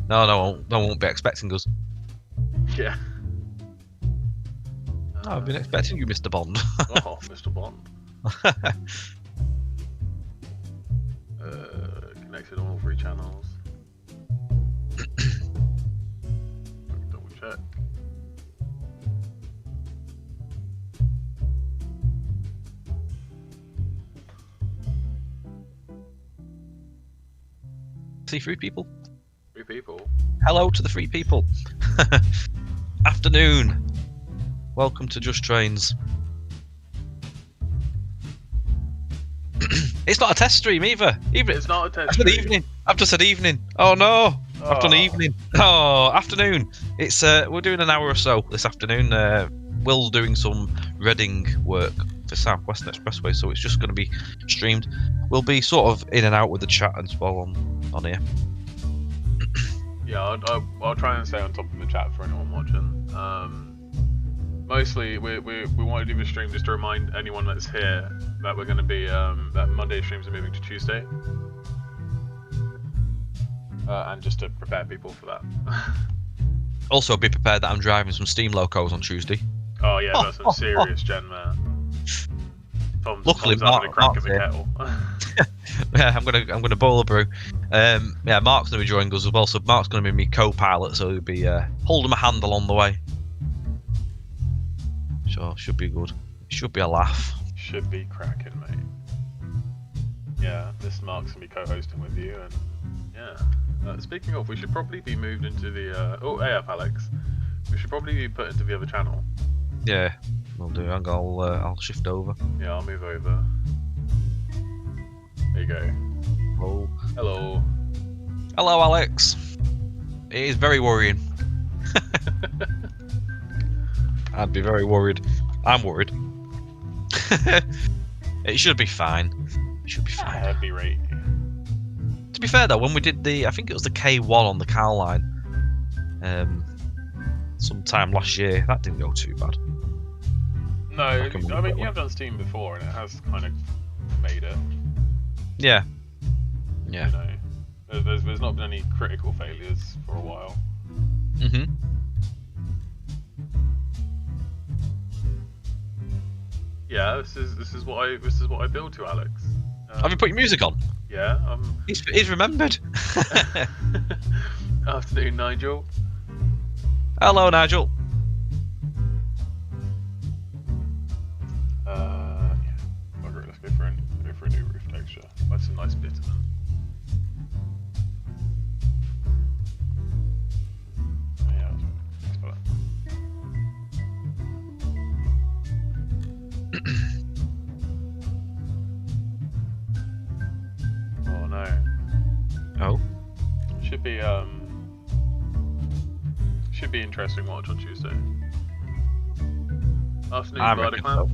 No, no one won't be expecting us. Yeah. No, I've been expecting you, Mr. Bond. Oh, Mr. Bond. Connected on all 3 channels. Double check. See 3 people? 3 people. Hello to the 3 people. Afternoon. Welcome to Just Trains. It's not a test stream either. It's not a test I've said stream. evening. I've just said evening. Oh no. I've done Oh. evening. Oh, afternoon. It's we're doing an hour or so this afternoon. Will's doing some Reading work for South Western Expressway, so it's just going to be streamed. We'll be sort of in and out with the chat as well on here. Yeah, I'll try and stay on top of the chat for anyone watching. Mostly, we want to do the stream just to remind anyone that's here that we're going to be that Monday streams are moving to Tuesday, and just to prepare people for that. Also, be prepared that I'm driving some steam locos on Tuesday. Oh yeah, that's some serious gen there. Luckily, Tom's having a crack at the kettle. Yeah, I'm gonna boil a brew. Yeah, Mark's gonna be joining us as well, so Mark's gonna be my co-pilot, so he'll be holding my handle on the way. So should be good. Should be a laugh. Should be cracking, mate. Yeah, this Mark's gonna be co-hosting with you, and yeah. Speaking of, we should probably be moved into the. Oh, hey up, Alex. We should probably be put into the other channel. Yeah, we'll do. I'll shift over. Yeah, I'll move over. There you go. Hello. Hello. Hello, Alex. It is very worrying. I'd be very worried. I'm worried. It should be fine. It should be fine. That'd be right. To be fair though, when we did I think it was the K1 on the Cal line, sometime last year, that didn't go too bad. No, I mean you have done Steam before, and it has kind of made it. Yeah. Yeah. You know, there's not been any critical failures for a while. Mhm. Yeah, this is what I build to, Alex. Have you put your music on? Yeah. He's remembered. Afternoon, Nigel. Hello, Nigel. Yeah. Okay, let's go for a new roof texture. That's a nice bitumen. Yeah, that's better. Oh no. Oh. Should be interesting watch on Tuesday. Afternoon, I Bardic reckon man. so.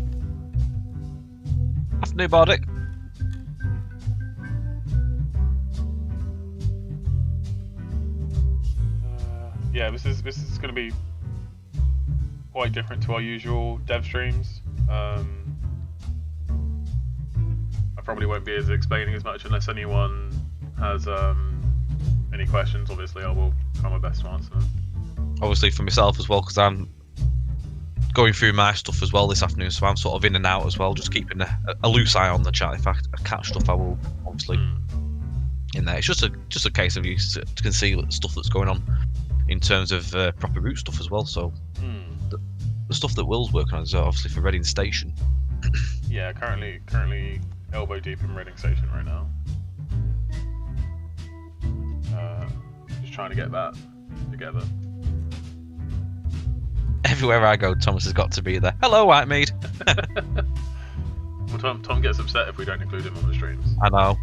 Afternoon, Bardic. Yeah, this is going to be quite different to our usual dev streams. I probably won't be explaining as much unless anyone has any questions. Obviously, I will try my best to answer them. Obviously for myself as well, because I'm going through my stuff as well this afternoon, so I'm sort of in and out as well, just keeping a loose eye on the chat. If I catch stuff, I will obviously in there. It's just a case of you can see stuff that's going on in terms of proper route stuff as well. So the stuff that Will's working on is obviously for Reading Station. Yeah, currently elbow deep in Reading Station right now. Just trying to get that together. Everywhere I go, Thomas has got to be there. Hello, Whitemead. Well, Tom gets upset if we don't include him on the streams. I know.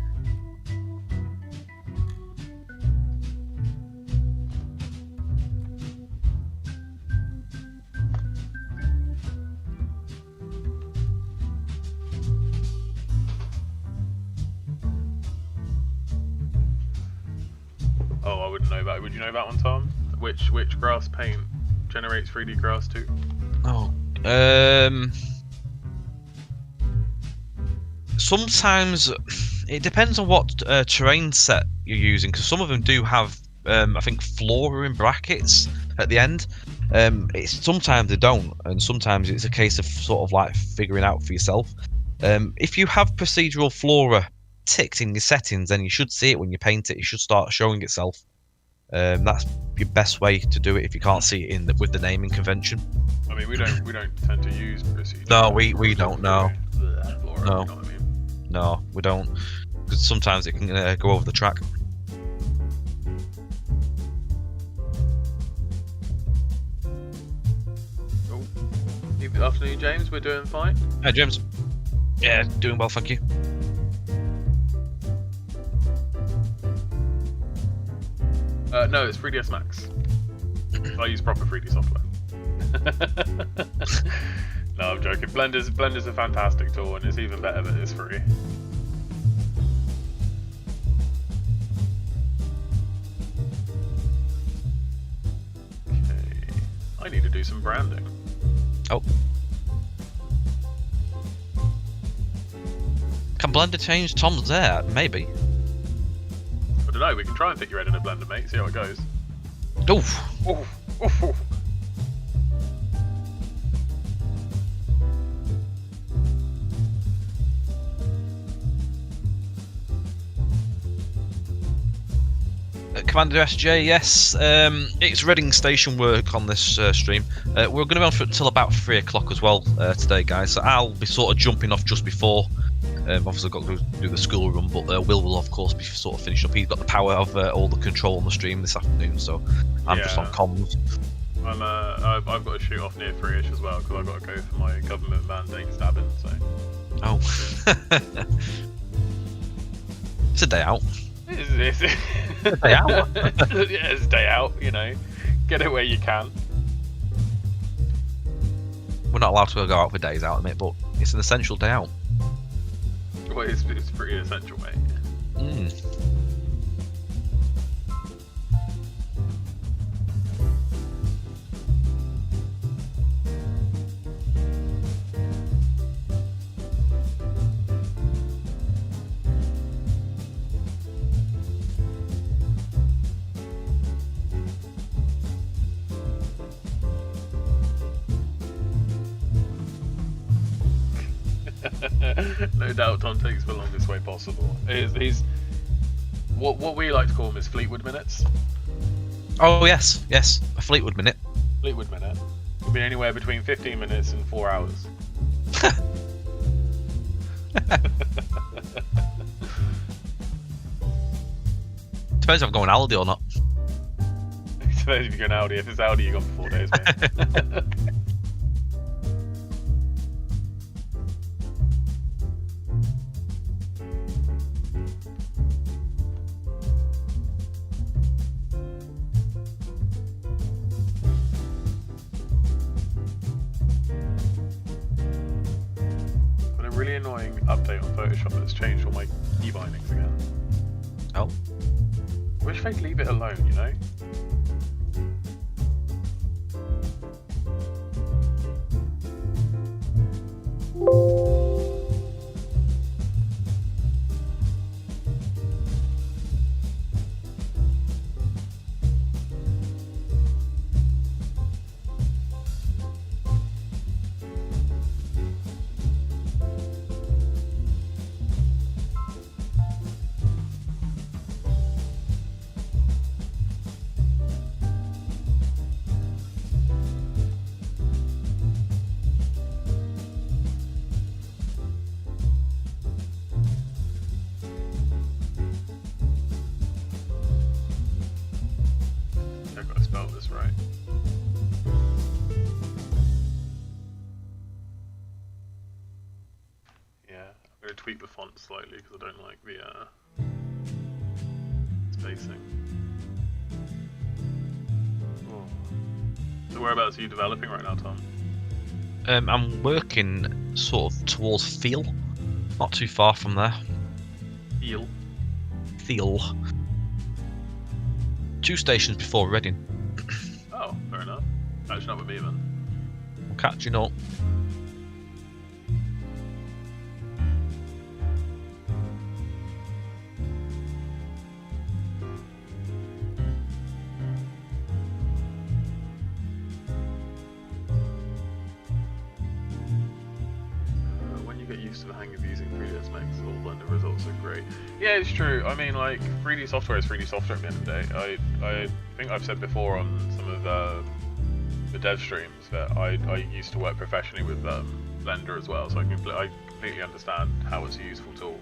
Oh, I wouldn't know that. Would you know that one, Tom? Which grass paint generates 3D grass too? Oh, sometimes it depends on what terrain set you're using, because some of them do have I think flooring in brackets at the end. It's sometimes they don't, and sometimes it's a case of sort of like figuring out for yourself. If you have procedural flora ticked in your settings, then you should see it when you paint it. It should start showing itself. That's your best way to do it if you can't see it with the naming convention. I mean, we don't tend to use procedural. No, we don't. No, Flora, no, you know what I mean? no, we don't. Because sometimes it can go over the track. Oh, good afternoon, James. We're doing fine. Hi, James. Yeah, doing well, thank you. No, it's 3ds Max. I use proper 3D software. No, I'm joking. Blender's a fantastic tool, and it's even better that it's free. Okay, I need to do some branding. Oh. Can Blender change Tom's there? Maybe. I don't know, we can try and fit your head in a blender, mate, see how it goes. Oof. Oof, oof, oof. Commander SJ, yes. It's Reading Station work on this stream. We're going to be on for until about 3 o'clock as well today, guys. So I'll be sort of jumping off just before. Obviously, I've got to do the school run, but Will of course be sort of finished up. He's got the power of all the control on the stream this afternoon, so I'm just on comms. I've got to shoot off near 3ish as well because I've got to go for my government mandate stabbing. So. Oh. It's a day out. It's a day out. Yeah, it's a day out. You know, get it where you can. We're not allowed to go out for days out, admit, but it's an essential day out. Well, it's pretty essential, mate. Mm. No doubt Tom takes the longest way possible. He's what we like to call them is Fleetwood minutes. Oh yes, a Fleetwood minute. Fleetwood minute could be anywhere between 15 minutes and 4 hours. Depends if I'm going Aldi or not. Depends if you're going Aldi. If it's Aldi, you're gone for 4 days, mate. Really annoying update on Photoshop that's changed all my key bindings again. Oh. I wish they'd leave it alone, you know? I've got to spell this right. Yeah, I'm going to tweak the font slightly because I don't like the spacing. Oh. So whereabouts are you developing right now, Tom? I'm working sort of towards Feel, not too far from there. Feel. 2 stations before Reading. Oh, fair enough. Catching up with me then. I'm catching up. used to the hang of using 3ds Max. All Blender results are great. Yeah, it's true. I mean, like 3D software is 3D software at the end of the day. I think I've said before on some of the dev streams that I used to work professionally with Blender as well, so I completely understand how it's a useful tool.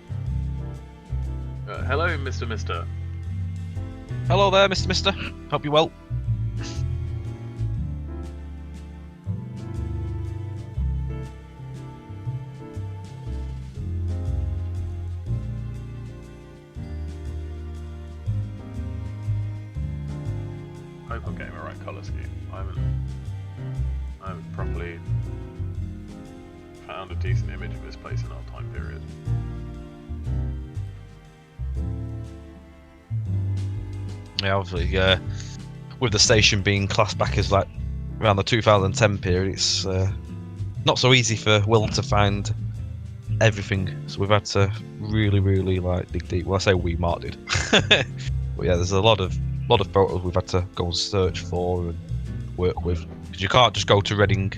Hello, Mr. Hello there, Mister. Hope you're well. I hope I'm getting the right colour scheme. I haven't properly found a decent image of this place in our time period. Yeah, obviously, with the station being classed back as like around the 2010 period, it's not so easy for Will to find everything. So we've had to really like dig deep. Well, I say we, Mark did. But yeah, there's a lot of photos we've had to go and search for and work with, because you can't just go to Reading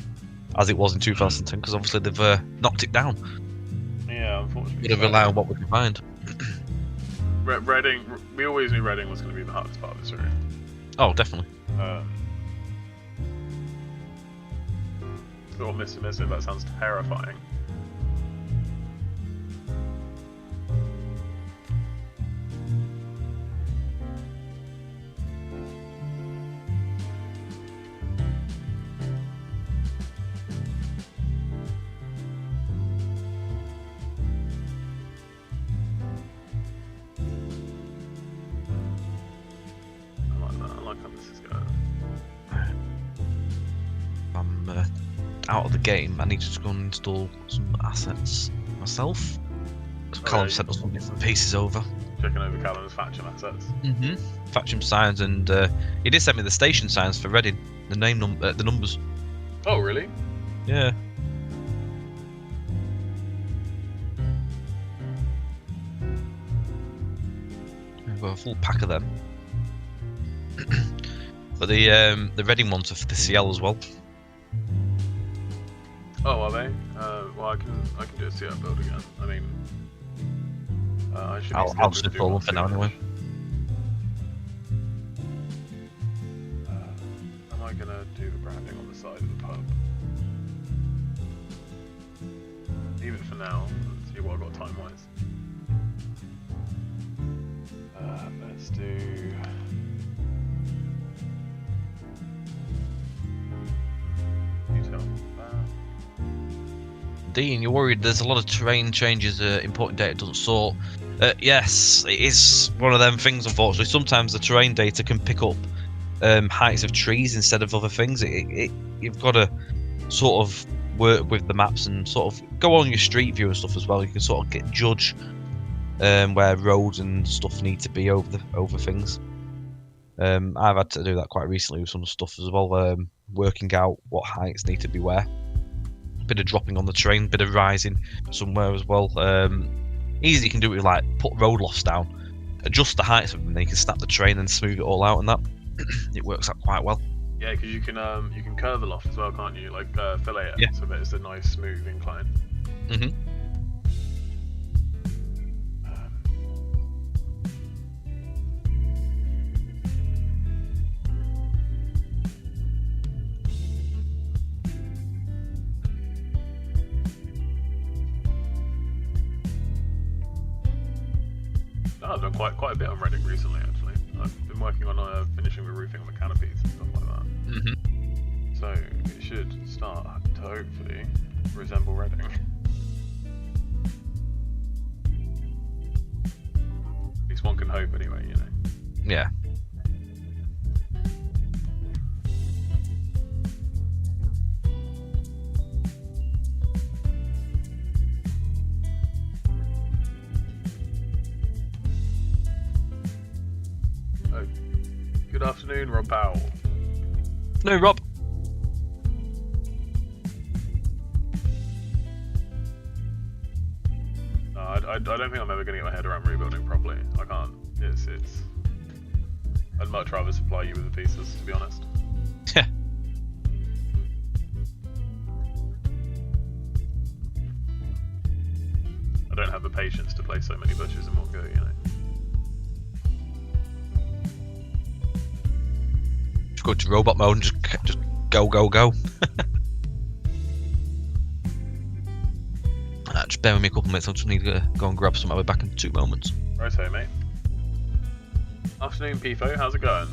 as it was in 2010, because obviously they've knocked it down. Yeah, unfortunately. You'd rely on what we can find. Reading, we always knew Reading was going to be the hardest part of this area. Oh, definitely. Oh, Mr. That sounds terrifying. Out of the game, I need to just go and install some assets myself. So Callum sent us some different pieces over. Checking over Callum's Thatcham assets. Thatcham signs, and he did send me the station signs for Reading. The the numbers. Oh, really? Yeah. I've got a full pack of them. But the Reading ones are for the CL as well. Oh, are they? Well, I can do a CL build again. I mean, I'll just install them for now anyway. Am I gonna do the branding on the side of the pub? Leave it for now. Let's see what I've got time wise. Let's do. Detail. Dean, you're worried there's a lot of terrain changes, important data doesn't sort. Yes, it is one of them things, unfortunately. Sometimes the terrain data can pick up heights of trees instead of other things. You've got to sort of work with the maps and sort of go on your street view and stuff as well. You can sort of judge where roads and stuff need to be over things. I've had to do that quite recently with some stuff as well, working out what heights need to be where. Bit of dropping on the terrain, bit of rising somewhere as well. Easy, you can do it with like put road lofts down, adjust the heights of them, then you can snap the terrain and smooth it all out, and that it works out quite well. Yeah, because you can curve the loft as well, can't you? Like fillet it, Yeah. so that it's a nice smooth incline. I've done quite a bit on Reading recently, actually. I've been working on finishing the roofing on the canopies and stuff like that. So it should start to hopefully resemble Reading. At least one can hope, anyway. You know. Yeah. Good afternoon, Rob Powell. No, Rob. I don't think I'm ever going to get my head around rebuilding properly. I can't. It's. I'd much rather supply you with the pieces, to be honest. Yeah. don't have the patience to place so many bushes in one go, you know. Just go to robot mode and just go, go, go. Just bear with me a couple minutes, I just need to go and grab some. I'll be back in 2 moments. Righto, mate. Afternoon, Pifo, how's it going?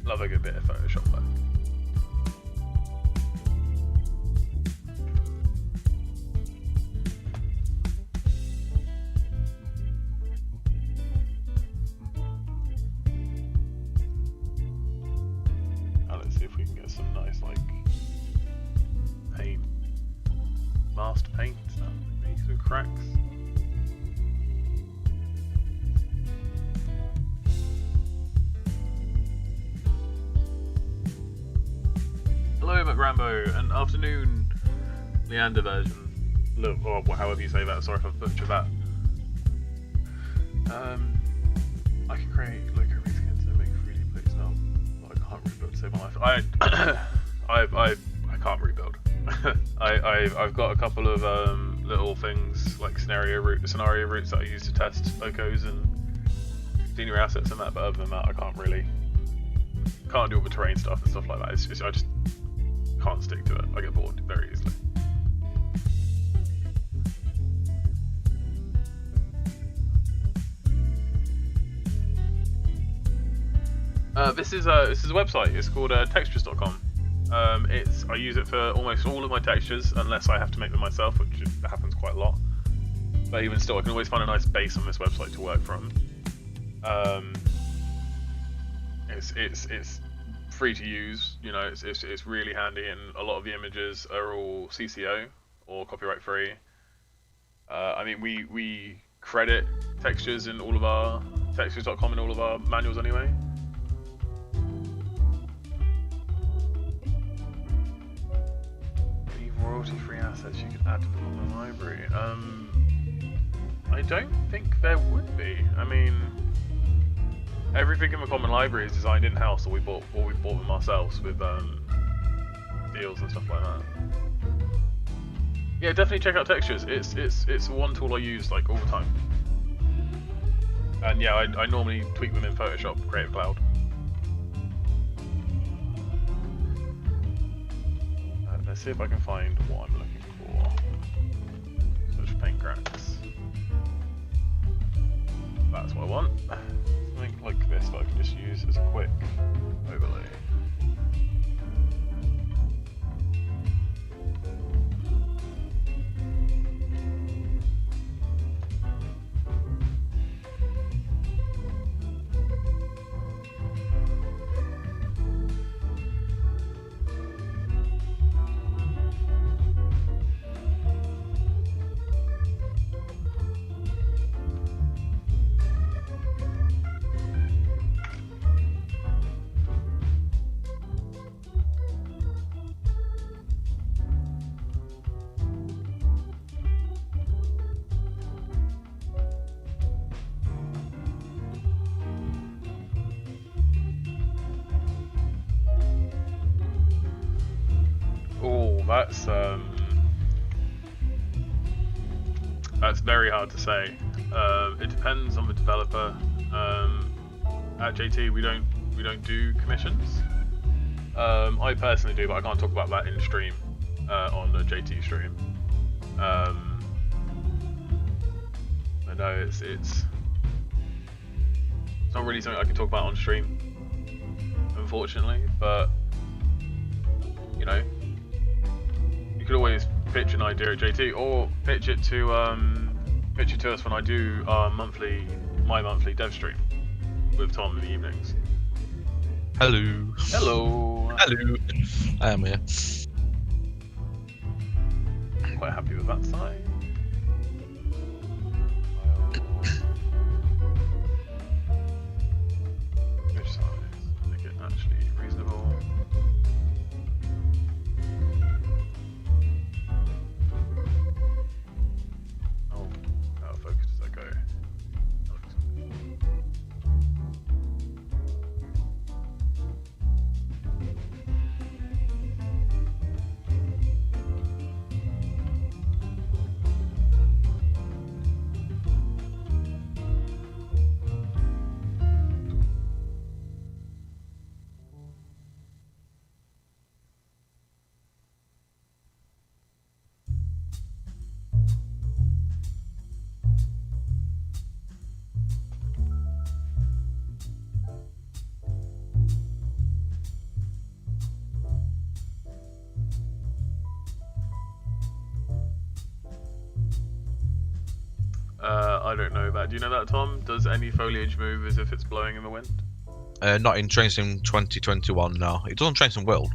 Love a good bit of Photoshop work. Now let's see if we can get some nice like paint, masked paint stuff, maybe some cracks. Hello, McRambo, and afternoon, Leander version. Look, or however you say that. Sorry if I butchered that. I can create local reskins and make 3D plates now. I can't rebuild to save my life. I can't rebuild. I've got a couple of little things like scenario routes that I use to test locos and scenery assets and that. But other than that, I can't do all the terrain stuff and stuff like that. I just can't stick to it. I get bored very easily. This is a website. It's called textures.com. I use it for almost all of my textures, unless I have to make them myself, which happens quite a lot. But even still, I can always find a nice base on this website to work from. It's free to use. You know, it's really handy, and a lot of the images are all CCO or copyright free. I mean, we credit textures in all of our textures.com in all of our manuals anyway. Royalty-free assets you can add to the library. I don't think there would be. I mean, everything in the common library is designed in-house, or we bought them ourselves with deals and stuff like that. Yeah, definitely check out textures. It's one tool I use like all the time. And yeah, I normally tweak them in Photoshop, Creative Cloud. Let's see if I can find what I'm looking for. Search paint cracks. That's what I want. Something like this that I can just use as a quick overlay. That's very hard to say. It depends on the developer. At JT, we don't do commissions. I personally do, but I can't talk about that in stream on the JT stream. I know it's not really something I can talk about on stream, unfortunately. But you know, you could always pitch an idea at JT, or pitch it to us when I do my monthly dev stream with Tom in the evenings. Hello. Hello. Hello. I am here. I'm quite happy with that side. Which side? Make it actually reasonable. Oh, out of focus does that go? I don't know that. Do you know that, Tom? Does any foliage move as if it's blowing in the wind? Not in Train Sim 2021, no. It does on Train Sim World,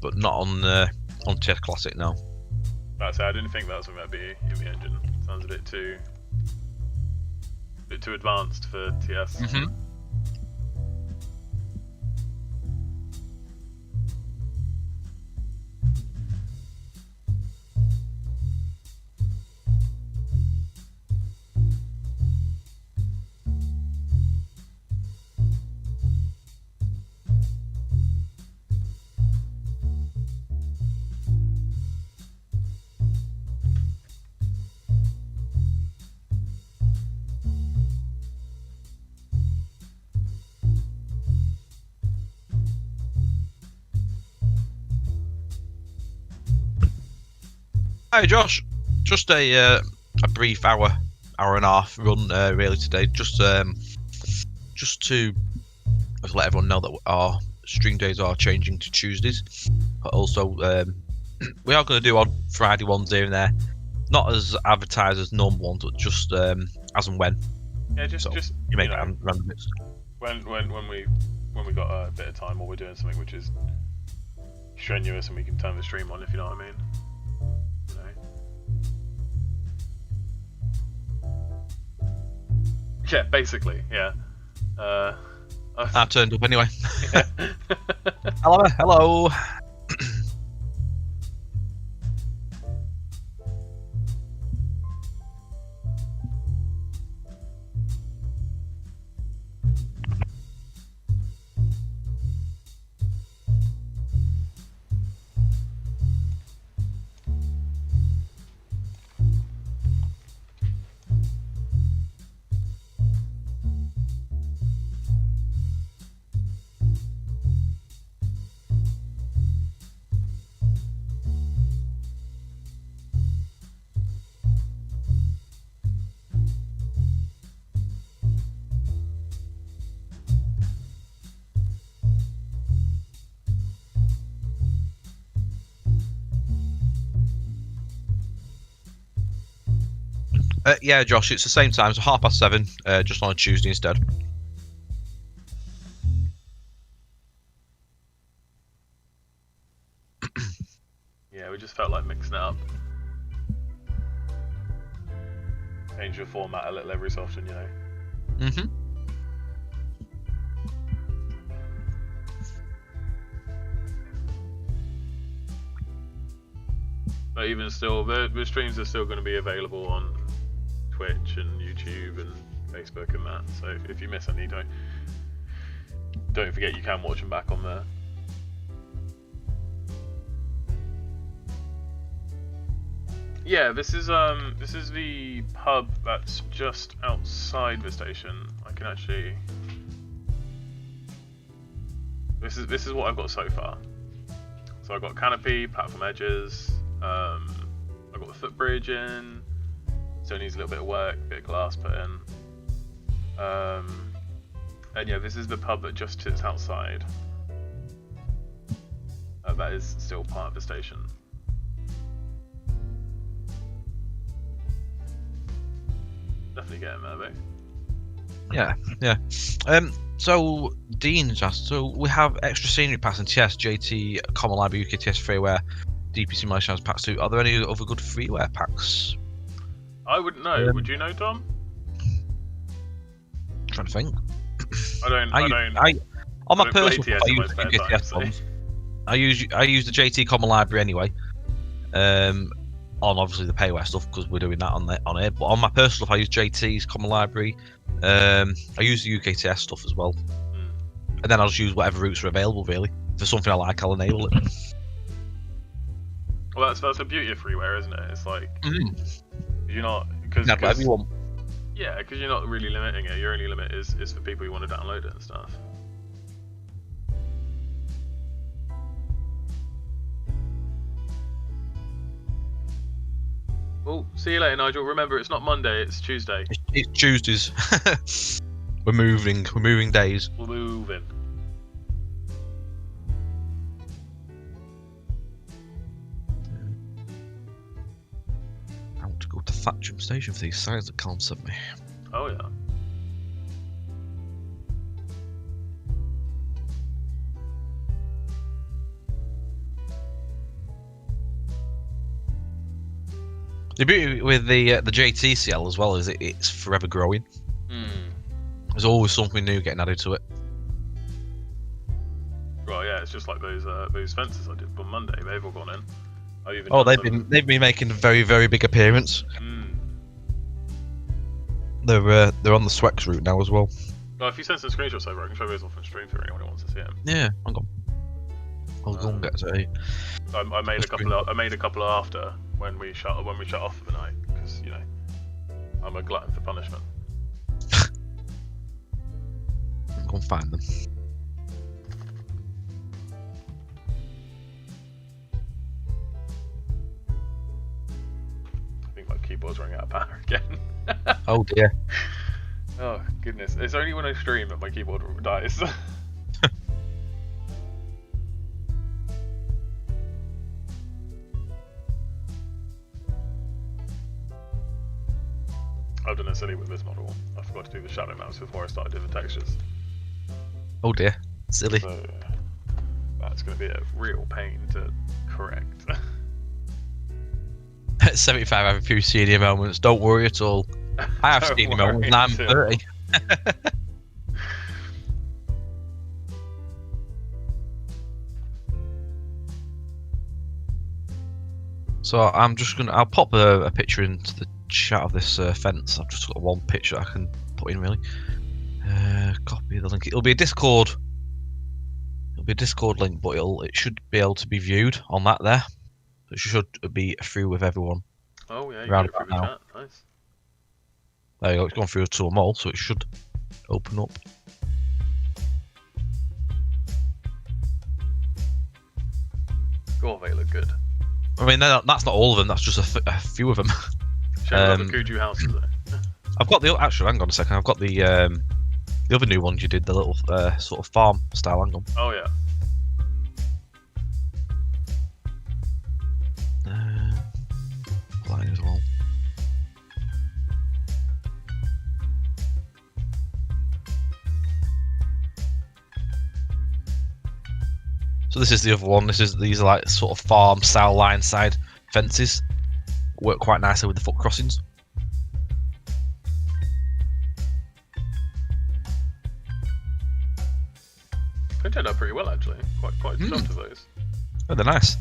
but not on TS Classic, no. That's it. I didn't think that was something that'd be in the engine. Sounds a bit too advanced for TS. Mm-hmm. Hi Josh, just a brief hour and a half run really today, just to let everyone know that our stream days are changing to Tuesdays, but also we are going to do odd Friday ones here and there, not as advertised as normal ones, but just as and when. Yeah, just you make random bits. When we got a bit of time, or we're doing something which is strenuous, and we can turn the stream on, if you know what I mean. Yeah, basically, yeah. I turned up anyway. Yeah. Hello. Yeah, Josh, it's the same time, so 7:30, just on a Tuesday instead. Yeah, we just felt like mixing it up. Change your format a little every so often, you know. Mm-hmm. But even still, the streams are still going to be available on Twitch and YouTube and Facebook and that. So if you miss any, don't forget you can watch them back on there. Yeah, this is the pub that's just outside the station. I can actually. This is what I've got so far. So I've got canopy, platform edges. I've got the footbridge in. Still needs a little bit of work, bit of glass put in. And yeah, this is the pub that just sits outside. That is still part of the station. Definitely getting there, though. Yeah. So Dean just so we have extra scenery pass and TS, JT, Common Library, UKTS freeware, DP Simulation packs too. Are there any other good freeware packs? I wouldn't know. Would you know, Tom? Trying to think. On my personal stuff, I use the UKTS ones. I use the JT Common Library anyway. On obviously the payware stuff because we're doing that on here. But on my personal stuff, I use JT's Common Library. I use the UKTS stuff as well, and then I'll just use whatever routes are available. Really, if there's something I like, I'll enable it. Well, that's the beauty of freeware, isn't it? It's like you're not because everyone. Yeah, because you're not really limiting it. Your only limit is for people who want to download it and stuff. Oh, see you later, Nigel. Remember, it's not Monday, it's Tuesday. It's Tuesdays. We're moving days. We're moving. I want to go to Thatcham Station for these signs that Calm sent me. Oh, yeah. The beauty with the JTCL as well is it's forever growing. There's always something new getting added to it. Well, yeah, it's just like those fences I did on Monday. They've all gone in. They've been making a very, very big appearance. They're on the Swex route now as well. Well, if you send some screenshots over, I can show those off on stream for anyone who wants to see them. Yeah, hang on. I'll go and get to I made a couple after when we shut off for the night because I'm a glutton for punishment. I'm going to find them. I think my keyboard's running out of power again. Oh dear. Oh goodness! It's only when I stream that my keyboard dies. I've done it silly with this model. I forgot to do the shadow mouse before I started doing the textures. Oh dear, silly. So that's going to be a real pain to correct. 75 I have a few senior moments. Don't worry at all. I have senior moments and I'm 30. So I'll pop a picture into the chat of this fence. I've just got one picture I can put in really. Copy the link. It'll be a Discord link, but it should be able to be viewed on that there. It should be through with everyone. Oh yeah, you got it through the chat. Nice. There you go. It's gone through to them all, so it should open up. Oh, they look good. I mean, that's not all of them. That's just a few of them. Show me the Kuju houses though. I've got the actually. Hang on a second. I've got the other new ones you did. The little sort of farm style. Hang on. Oh yeah. Line as well. So this is the other one. These are like sort of farm style line side fences. Work quite nicely with the foot crossings. They turned out pretty well actually. Quite chuffed with those. Oh, they're nice.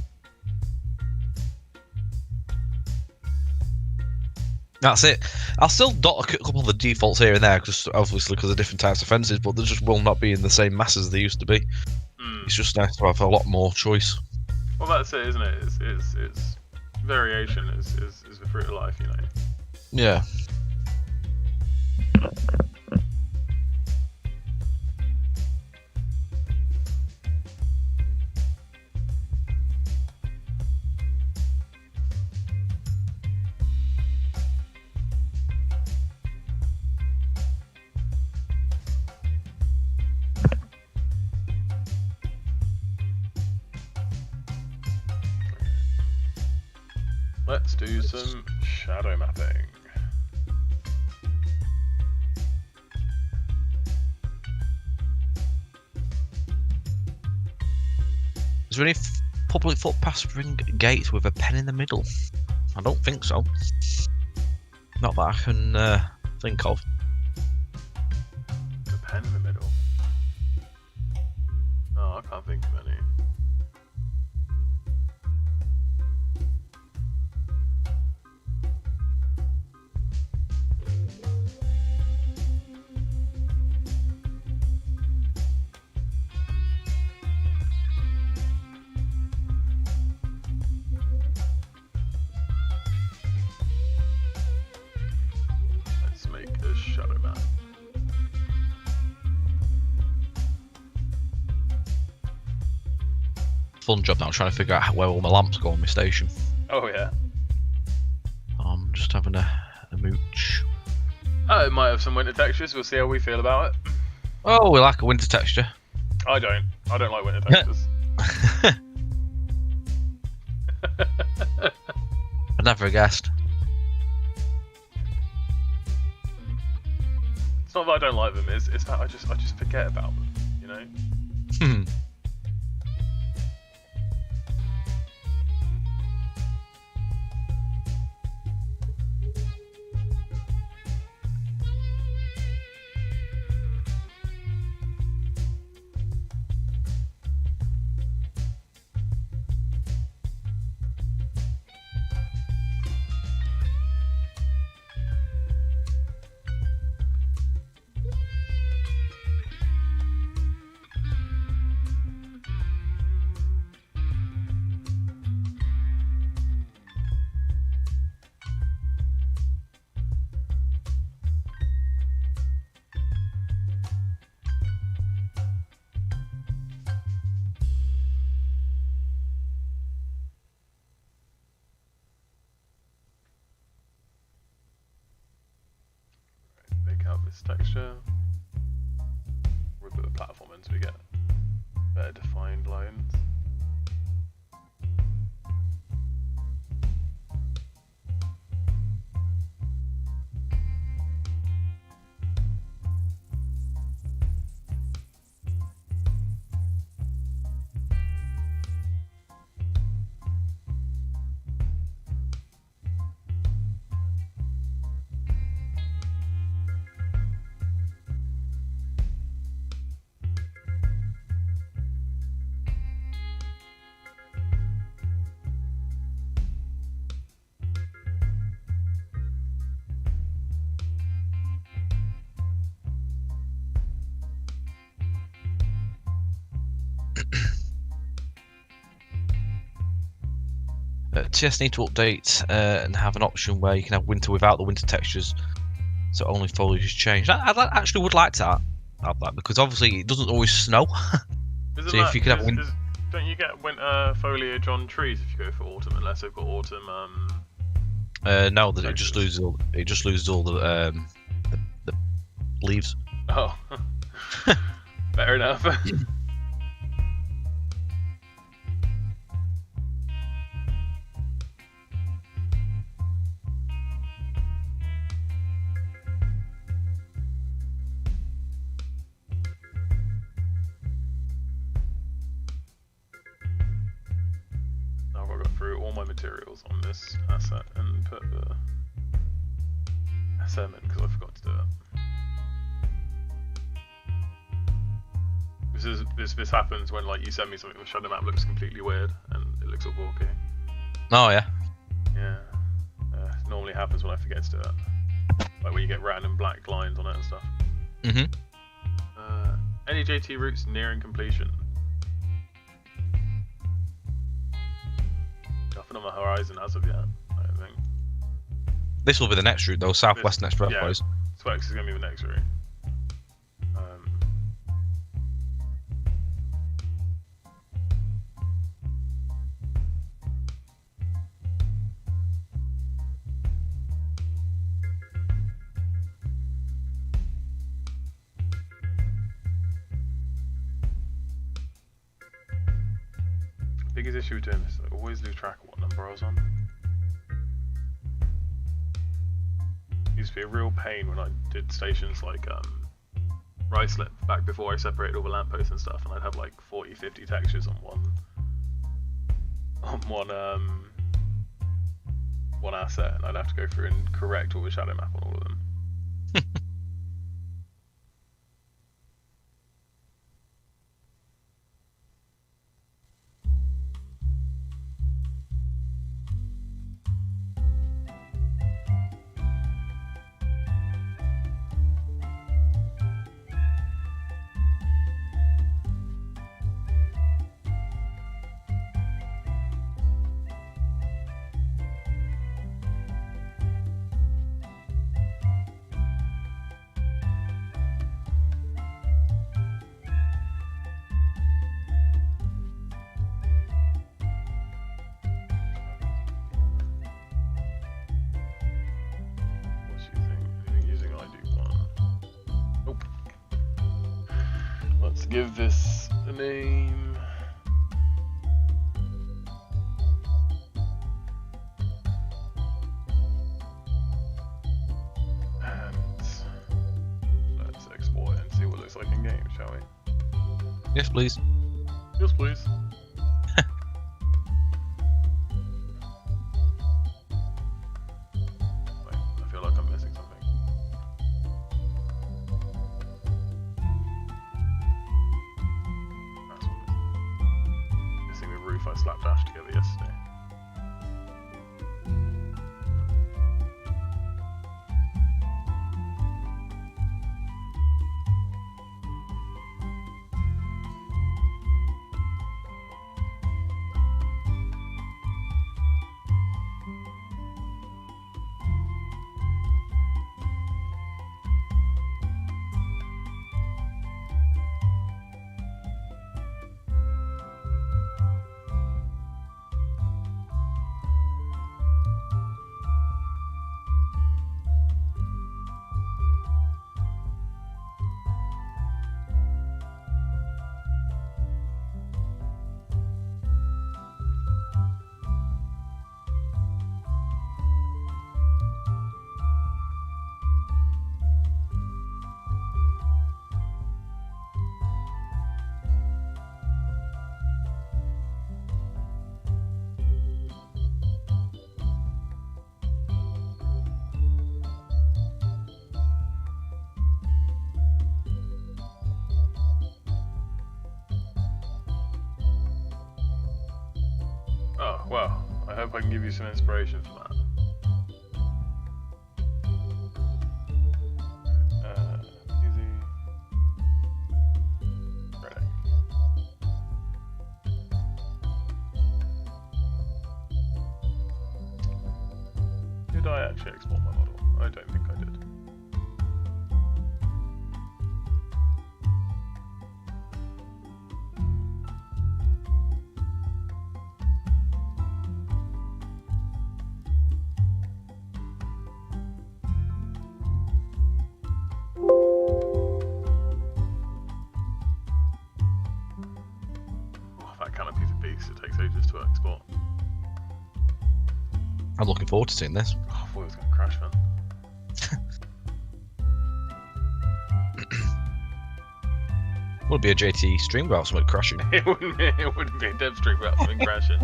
That's it. I'll still dot a couple of the defaults here and there, just obviously because of different types of fences, but they just will not be in the same mass as they used to be. It's just nice to have a lot more choice. Well, that's it, isn't it? It's variation is the fruit of life, you know. Yeah. Let's do some shadow mapping. Is there any public footpath ring gates with a pen in the middle? I don't think so. Not that I can think of. The pen in the middle. Oh, I can't think of any. Let's make a shadow map. Fun job now trying to figure out where all my lamps go on my station. Oh yeah. I'm just having a mooch. It might have some winter textures. We'll see how we feel about it. Oh, we like a winter texture. I don't like winter textures. I never guessed. It's not that I don't like them. It's that I just forget about them. You know. Hmm. Make out this texture. We'll put the platform in so we get better defined lines. TS need to update and have an option where you can have winter without the winter textures, so only foliage is changed. I actually would like to have that because obviously it doesn't always snow. Isn't So that, if you could have don't you get winter foliage on trees if you go for autumn, unless they've got autumn? No, it just loses all. It just loses all the leaves. Oh, fair enough. Now I've got to go through all my materials on this asset and put the SM in because I forgot to do it. This happens when like you send me something with shadow map looks completely weird and it looks all bulky. Oh yeah. Yeah. It normally happens when I forget to do it. Like when you get random black lines on it and stuff. Mhm. Any JT routes nearing completion? Nothing nothing on the horizon as of yet, I don't think. This will be the next route though, southwest next breath, boys. Specs is going to be the next route. Biggest issue with doing this is I always lose track of what number I was on. It used to be a real pain when I did stations like Ricelip back before I separated all the lampposts and stuff, and I'd have like 40-50 textures on one asset, and I'd have to go through and correct all the shadow map on all of them. Let's give this a name. And let's export it and see what it looks like in game, shall we? Yes, please. Yes, please. Wait, I feel like I'm missing something. Roof I slapdashed together yesterday. Oh, well, I hope I can give you some inspiration from that. Easy. Ready. Did I actually export my model? I don't think I did. It takes ages to export. I'm looking forward to seeing this. Oh, I thought it was going to crash, man. Would be a JT stream without something crashing. It wouldn't be a dev stream without something crashing.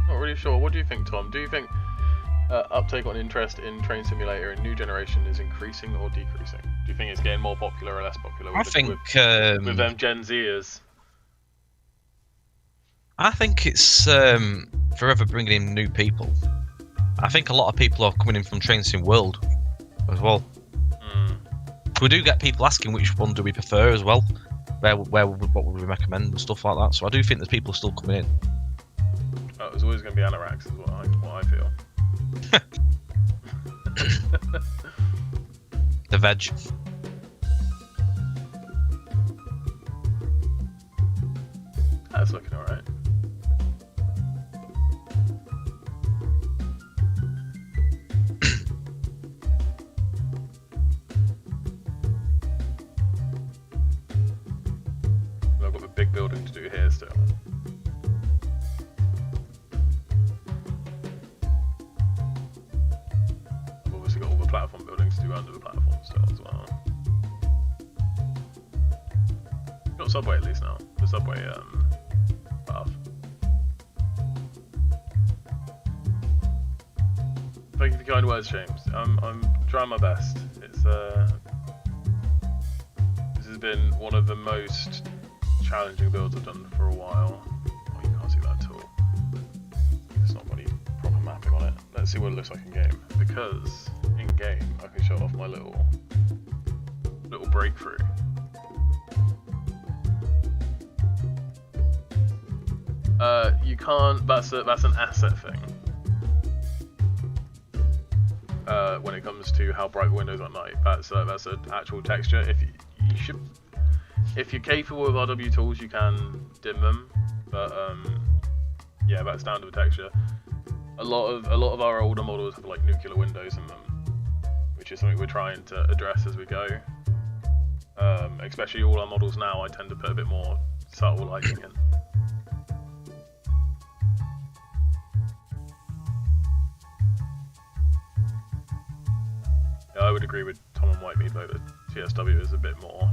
Not really sure. What do you think, Tom? Do you think uptake on interest in Train Simulator and new generation is increasing or decreasing? Do you think it's getting more popular or less popular? With with them Gen Zers. I think it's forever bringing in new people. I think a lot of people are coming in from Train Sim World as well. We do get people asking which one do we prefer as well. What would we recommend and stuff like that. So I do think there's people still coming in. Oh, it's always going to be Anorax, is what I feel. The veg. That's looking alright. I've got a big building to do here still. I've obviously got all the platform buildings to do under the platform still as well. Got subway at least now. The subway path. Thank you for kind words, James. I'm trying my best. It's this has been one of the most challenging builds I've done for a while. Oh, you can't see that at all. There's not got any proper mapping on it. Let's see what it looks like in game. Because in game I can show off my little breakthrough. You can't. That's an asset thing. When it comes to how bright windows are at night, that's an actual texture. If you're capable with RW tools, you can dim them, but yeah, that's down to the texture. A lot of our older models have like nuclear windows in them, which is something we're trying to address as we go. Especially all our models now, I tend to put a bit more subtle lighting in. Yeah, I would agree with Tom and Whitemeat though that TSW is a bit more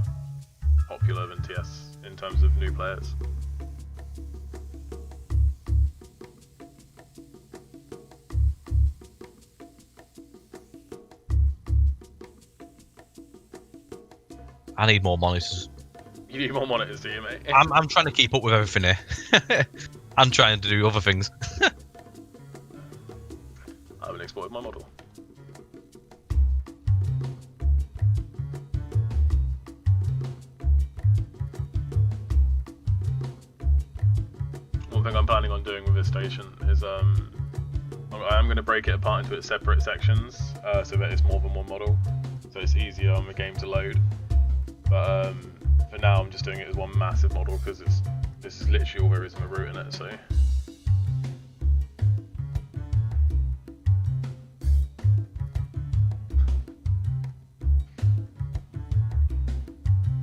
popular than TS in terms of new players. I need more monitors. You need more monitors, do you, mate? I'm trying to keep up with everything here. I'm trying to do other things. I haven't exported my model. One thing I'm planning on doing with this station is I am going to break it apart into its separate sections so that it's more than one model, so it's easier on the game to load. But for now I'm just doing it as one massive model because this is literally all there is in the route in it. So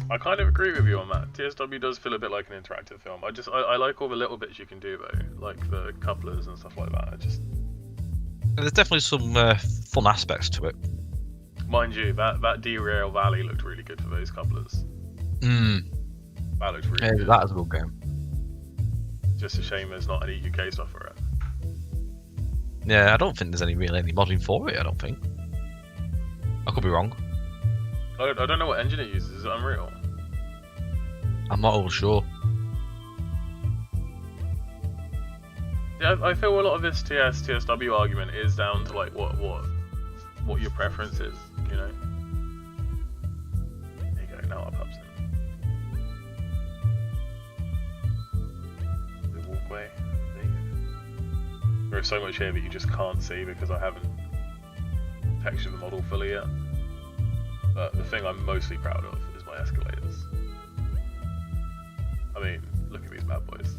I kind of agree with you on that. TSW does feel a bit like an interactive film. I like all the little bits you can do though, like the couplers and stuff like that. There's definitely some fun aspects to it. Mind you, that derail valley looked really good for those couplers. That looked really good. That is a good game. Just a shame there's not any UK stuff for it. Yeah, I don't think there's any modding for it. I don't think. I could be wrong. I don't know what engine it uses. Is it Unreal? I'm not all sure. Yeah, I feel a lot of this TSW argument is down to like what your preference is, you know. There you go. Now I'll pub the walkway. There is so much here that you just can't see because I haven't textured the model fully yet. But the thing I'm mostly proud of is my escalators. I mean, look at these bad boys.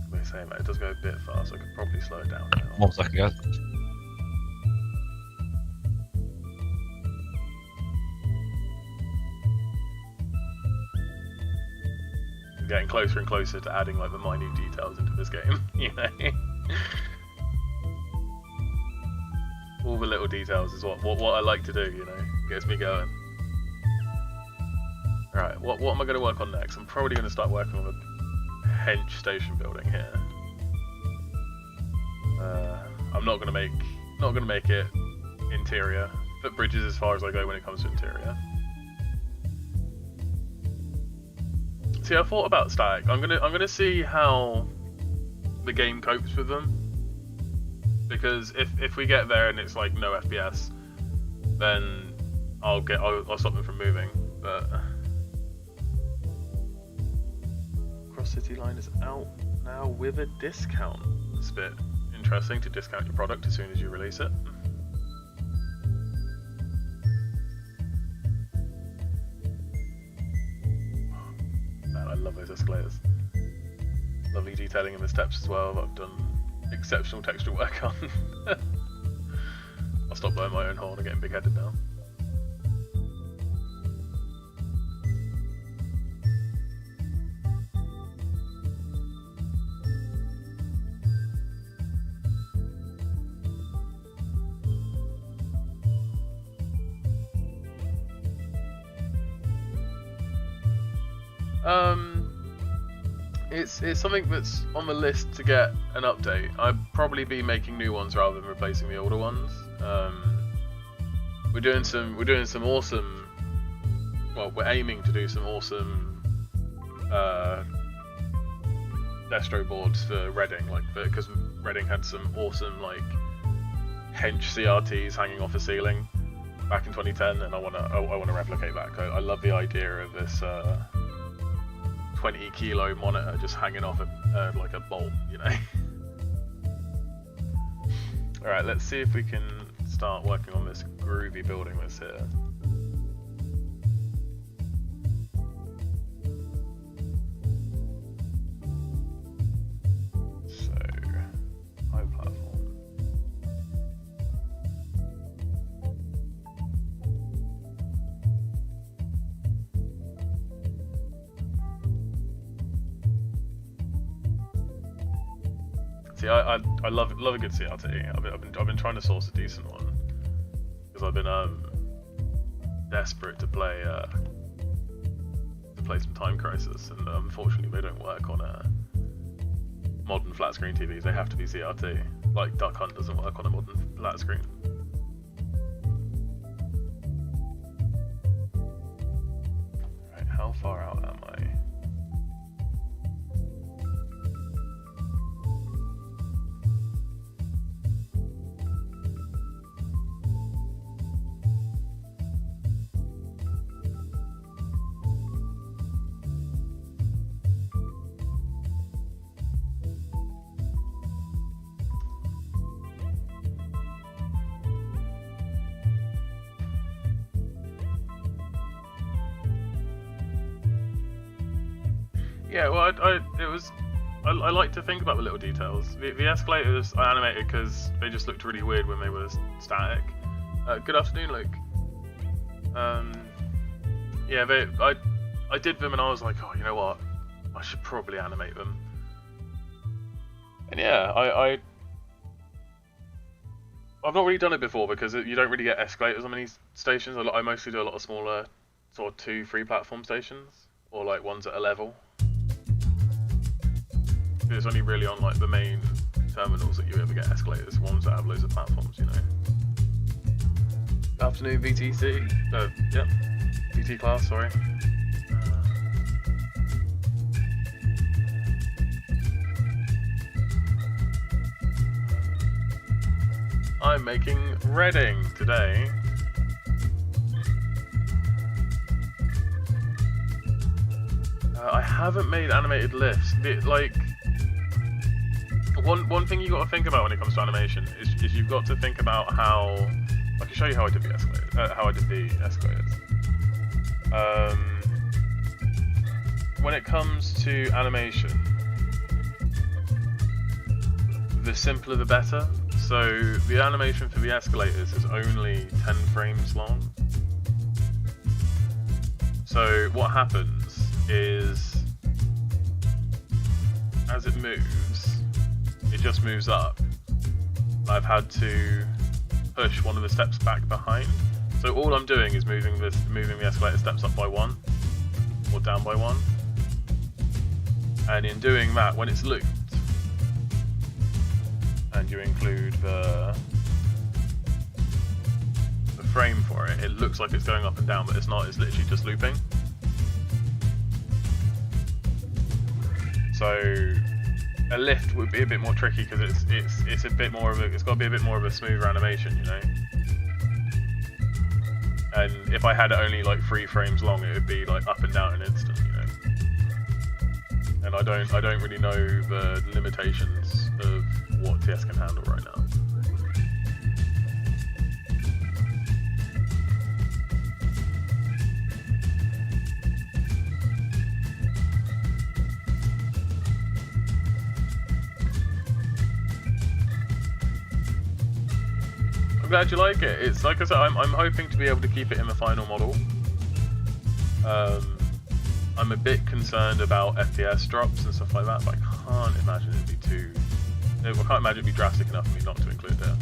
What are you saying, mate? It does go a bit fast. I could probably slow it down now. 1 second, guys. Getting closer and closer to adding like the minute details into this game, you know. All the little details is what I like to do, you know. Gets me going. Alright, what am I going to work on next? I'm probably going to start working on a hench station building here. I'm not gonna make it interior. Footbridge is as far as I go when it comes to interior. See, I thought about static. I'm gonna see how the game copes with them, because if we get there and it's like no FPS, then I'll stop them from moving. But Cross City Line is out now with a discount. It's a bit interesting to discount your product as soon as you release it. Man, I love those escalators. Lovely detailing in the steps as well. I've done exceptional texture work on. I'll stop blowing my own horn and getting big-headed now. It's something that's on the list to get an update. I'd probably be making new ones rather than replacing the older ones. We're doing some awesome. Well, we're aiming to do some awesome destro boards for Reading, because Reading had some awesome hench CRTs hanging off a ceiling back in 2010, and I wanna replicate that. I love the idea of this 20 kilo monitor just hanging off like a bolt, you know. Alright, let's see if we can start working on this groovy building that's here. So, high platform. See, I love a good CRT. I've been trying to source a decent one because I've been desperate to play some Time Crisis, and unfortunately they don't work on modern flat screen TVs. They have to be CRT. Like Duck Hunt doesn't work on a modern flat screen. Right, how far out am I? Yeah, well, I like to think about the little details. The escalators I animated because they just looked really weird when they were static. Good afternoon, Luke. Yeah, I did them and I was like, oh, you know what? I should probably animate them. And yeah, I've not really done it before because you don't really get escalators on many stations. I mostly do a lot of smaller, sort of 2-3 platform stations, or like ones at a level. It's only really on like the main terminals that you ever get escalators, ones that have loads of platforms, you know. Afternoon, VTC. Yep. VT class, sorry. I'm making Reading today. I haven't made animated lifts. One thing you got to think about when it comes to animation is you've got to think about how. I can show you how I did the escalators. When it comes to animation, the simpler the better. So the animation for the escalators is only 10 frames long. So what happens is, as it moves, it just moves up. I've had to push one of the steps back behind. So all I'm doing is moving the escalator steps up by 1 or down by 1. And in doing that, when it's looped, and you include the frame for it, it looks like it's going up and down, but it's not. It's literally just looping. So a lift would be a bit more tricky because it's a bit more of it's got to be a bit more of a smoother animation, you know. And if I had it only like 3 frames long, it would be like up and down in an instant, you know. And I don't really know the limitations of what TS can handle right now. I'm glad you like it. It's like I said, I'm hoping to be able to keep it in the final model. I'm a bit concerned about FPS drops and stuff like that, but I can't imagine it'd be too. I can't imagine it'd be drastic enough for me not to include it.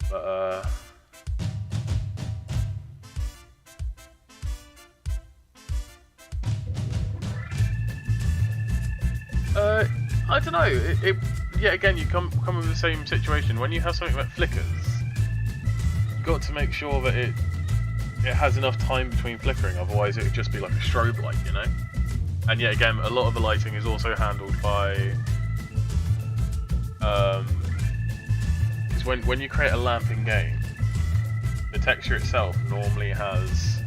But I don't know. Yeah, again, you come with the same situation. When you have something that flickers, you've got to make sure that it has enough time between flickering, otherwise it would just be like a strobe light, you know? And yet again, a lot of the lighting is also handled by... because when you create a lamp in game, the texture itself normally has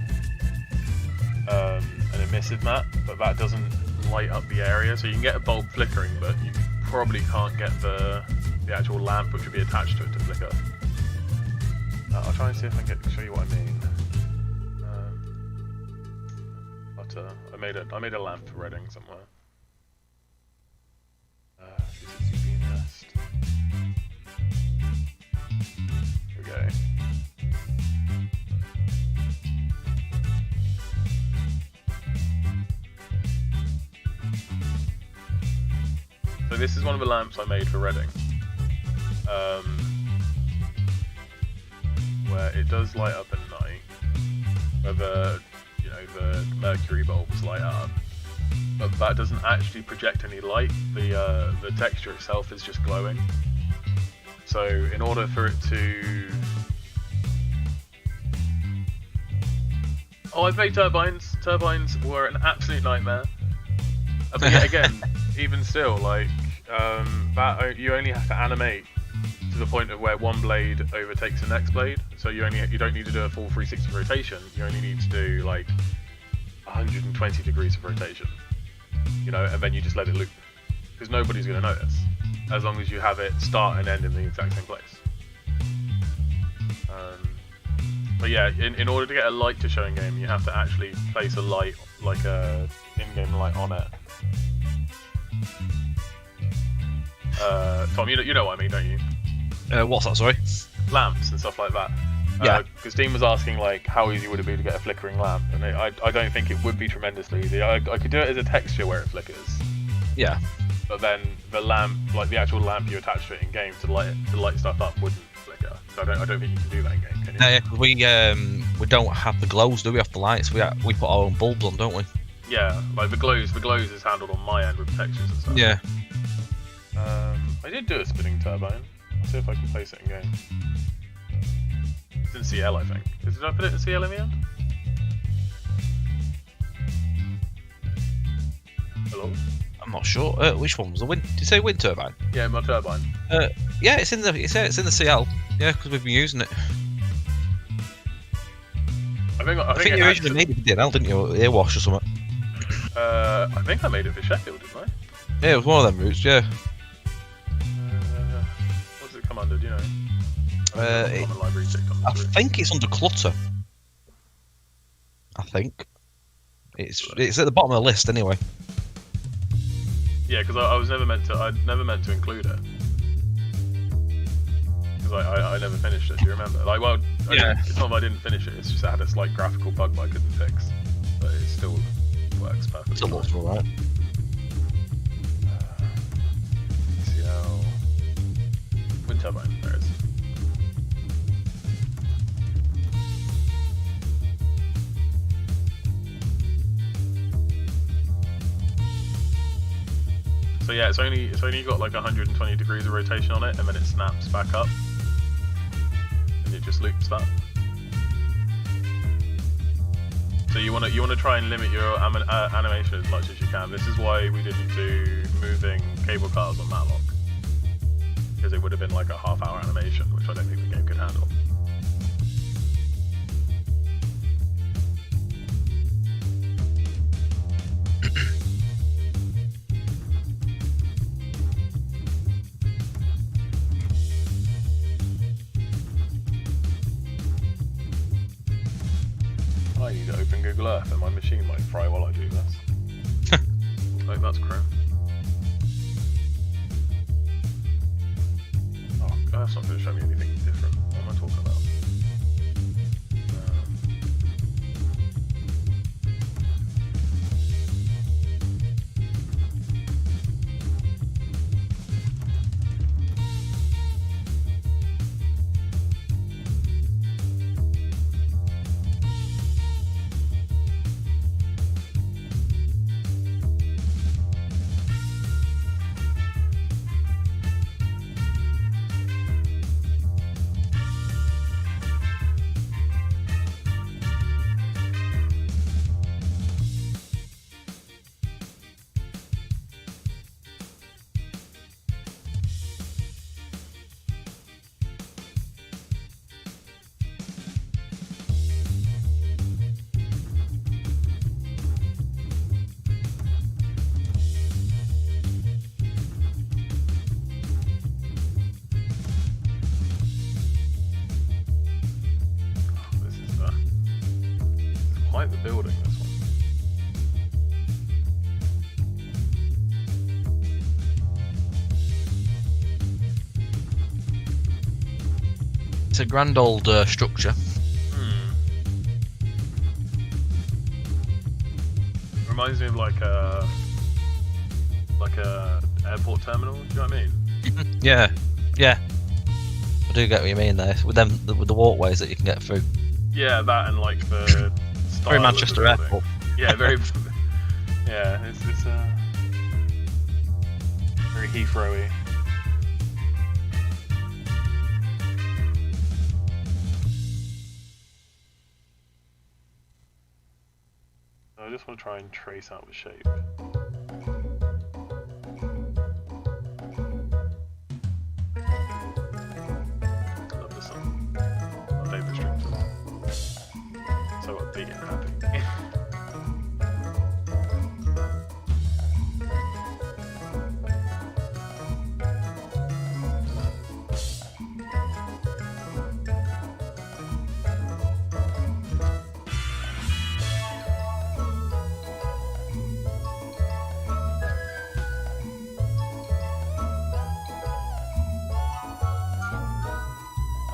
an emissive map, but that doesn't light up the area, so you can get a bulb flickering, but you probably can't get the actual lamp which would be attached to it to flicker. I'll try and see if I can show you what I mean. I made a lamp for Reading somewhere. Nest. Here we go. So this is one of the lamps I made for Reading, where it does light up at night, where the mercury bulbs light up, but that doesn't actually project any light. The texture itself is just glowing. So in order for it to... Oh, I've made turbines. Turbines were an absolute nightmare. But yet again, even still, like, that you only have to animate to the point of where one blade overtakes the next blade. So you don't need to do a full 360 rotation. You only need to do like 120 degrees of rotation, you know, and then you just let it loop, because nobody's going to notice as long as you have it start and end in the exact same place. But yeah, in order to get a light to show in game, you have to actually place a light, like a in-game light, on it. Tom, you know what I mean, don't you? What's that, sorry? Lamps and stuff like that. Yeah. Because Dean was asking, like, how easy would it be to get a flickering lamp? And I don't think it would be tremendously easy. I could do it as a texture where it flickers. Yeah. But then the lamp, like the actual lamp you attach to it in game to light stuff up, wouldn't flicker. So I don't think you can do that in game, can you? Yeah, because we don't have the glows, do we? Have the lights. We put our own bulbs on, don't we? Yeah, like the glows is handled on my end with textures and stuff. Yeah. I did do a spinning turbine. I'll see if I can place it in game. It's in CL, I think. Did I put it in CL in the end? Hello? I'm not sure. Which one was the wind? Did you say wind turbine? Yeah, my turbine. Yeah, it's in the CL. Yeah, because we've been using it. I think you originally made it for DNL, didn't you? Airwash or something. I think I made it for Sheffield, didn't I? Yeah, it was one of them routes. Yeah. What does it come under? Do you know? I think it's under clutter. I think it's at the bottom of the list anyway. Yeah, because I'd never meant to include it, because I never finished it. Do you remember? Like, well, it's not that I didn't finish it. It's just I had a slight graphical bug that I couldn't fix, but it still works perfectly. Still looks alright. CL wind turbine. There it is. So yeah, it's only got like 120 degrees of rotation on it, and then it snaps back up, and it just loops that. So you want to try and limit your animation as much as you can. This is why we didn't do moving cable cars on Matlock, because it would have been like a half-hour animation, which I don't think the game could handle. I need to open Google Earth and my machine might fry while I do this. Like that's crap. Oh, Earth's not going to show me anything different. What am I talking about? Quite the building, this one. It's a grand old structure. Reminds me of like a airport terminal. Do you know what I mean? Yeah. I do get what you mean there. With the walkways that you can get through. Yeah, that and like the Very Manchester Airport. Yeah, very. Yeah, it's very Heathrow-y. I just want to try and trace out the shape. Love the sun. My favourite string song. So upbeat and happy.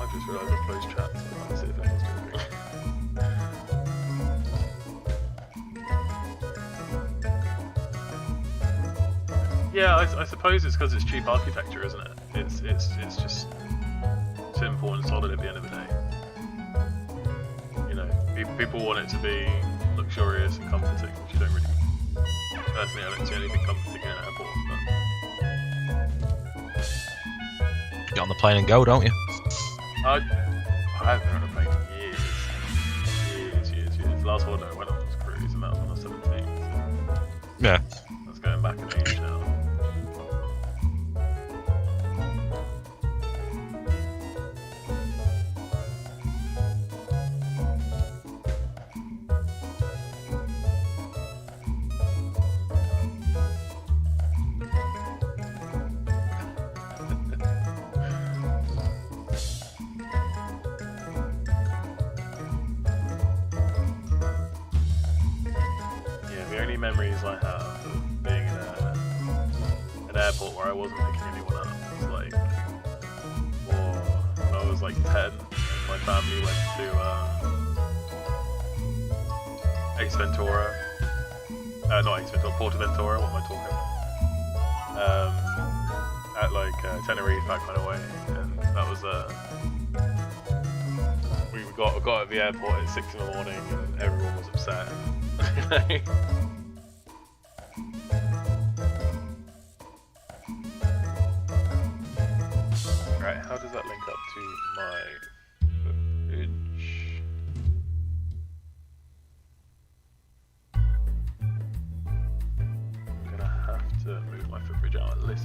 I just realised I've closed chat, so I can't see if anyone's talking. Yeah, I suppose it's because it's cheap architecture, isn't it? It's just simple and solid at the end of the day. You know, people want it to be luxurious and comforting, which you don't really. Personally, I don't see anything comforting in an airport. But Get on the plane and go, don't you? I haven't been on a plane in years. The last one I went on was a cruise, and that was when I was 17. So Yeah. that's going back in age now. Memories I have of being in an airport where I wasn't picking anyone up was like, or when I was like 10 and my family went to Ace Ventura, not Ace Ventura, Portaventura, what am I talking? At like Tenerife, that kind of way, and that was we got at the airport at 6 in the morning and everyone was upset.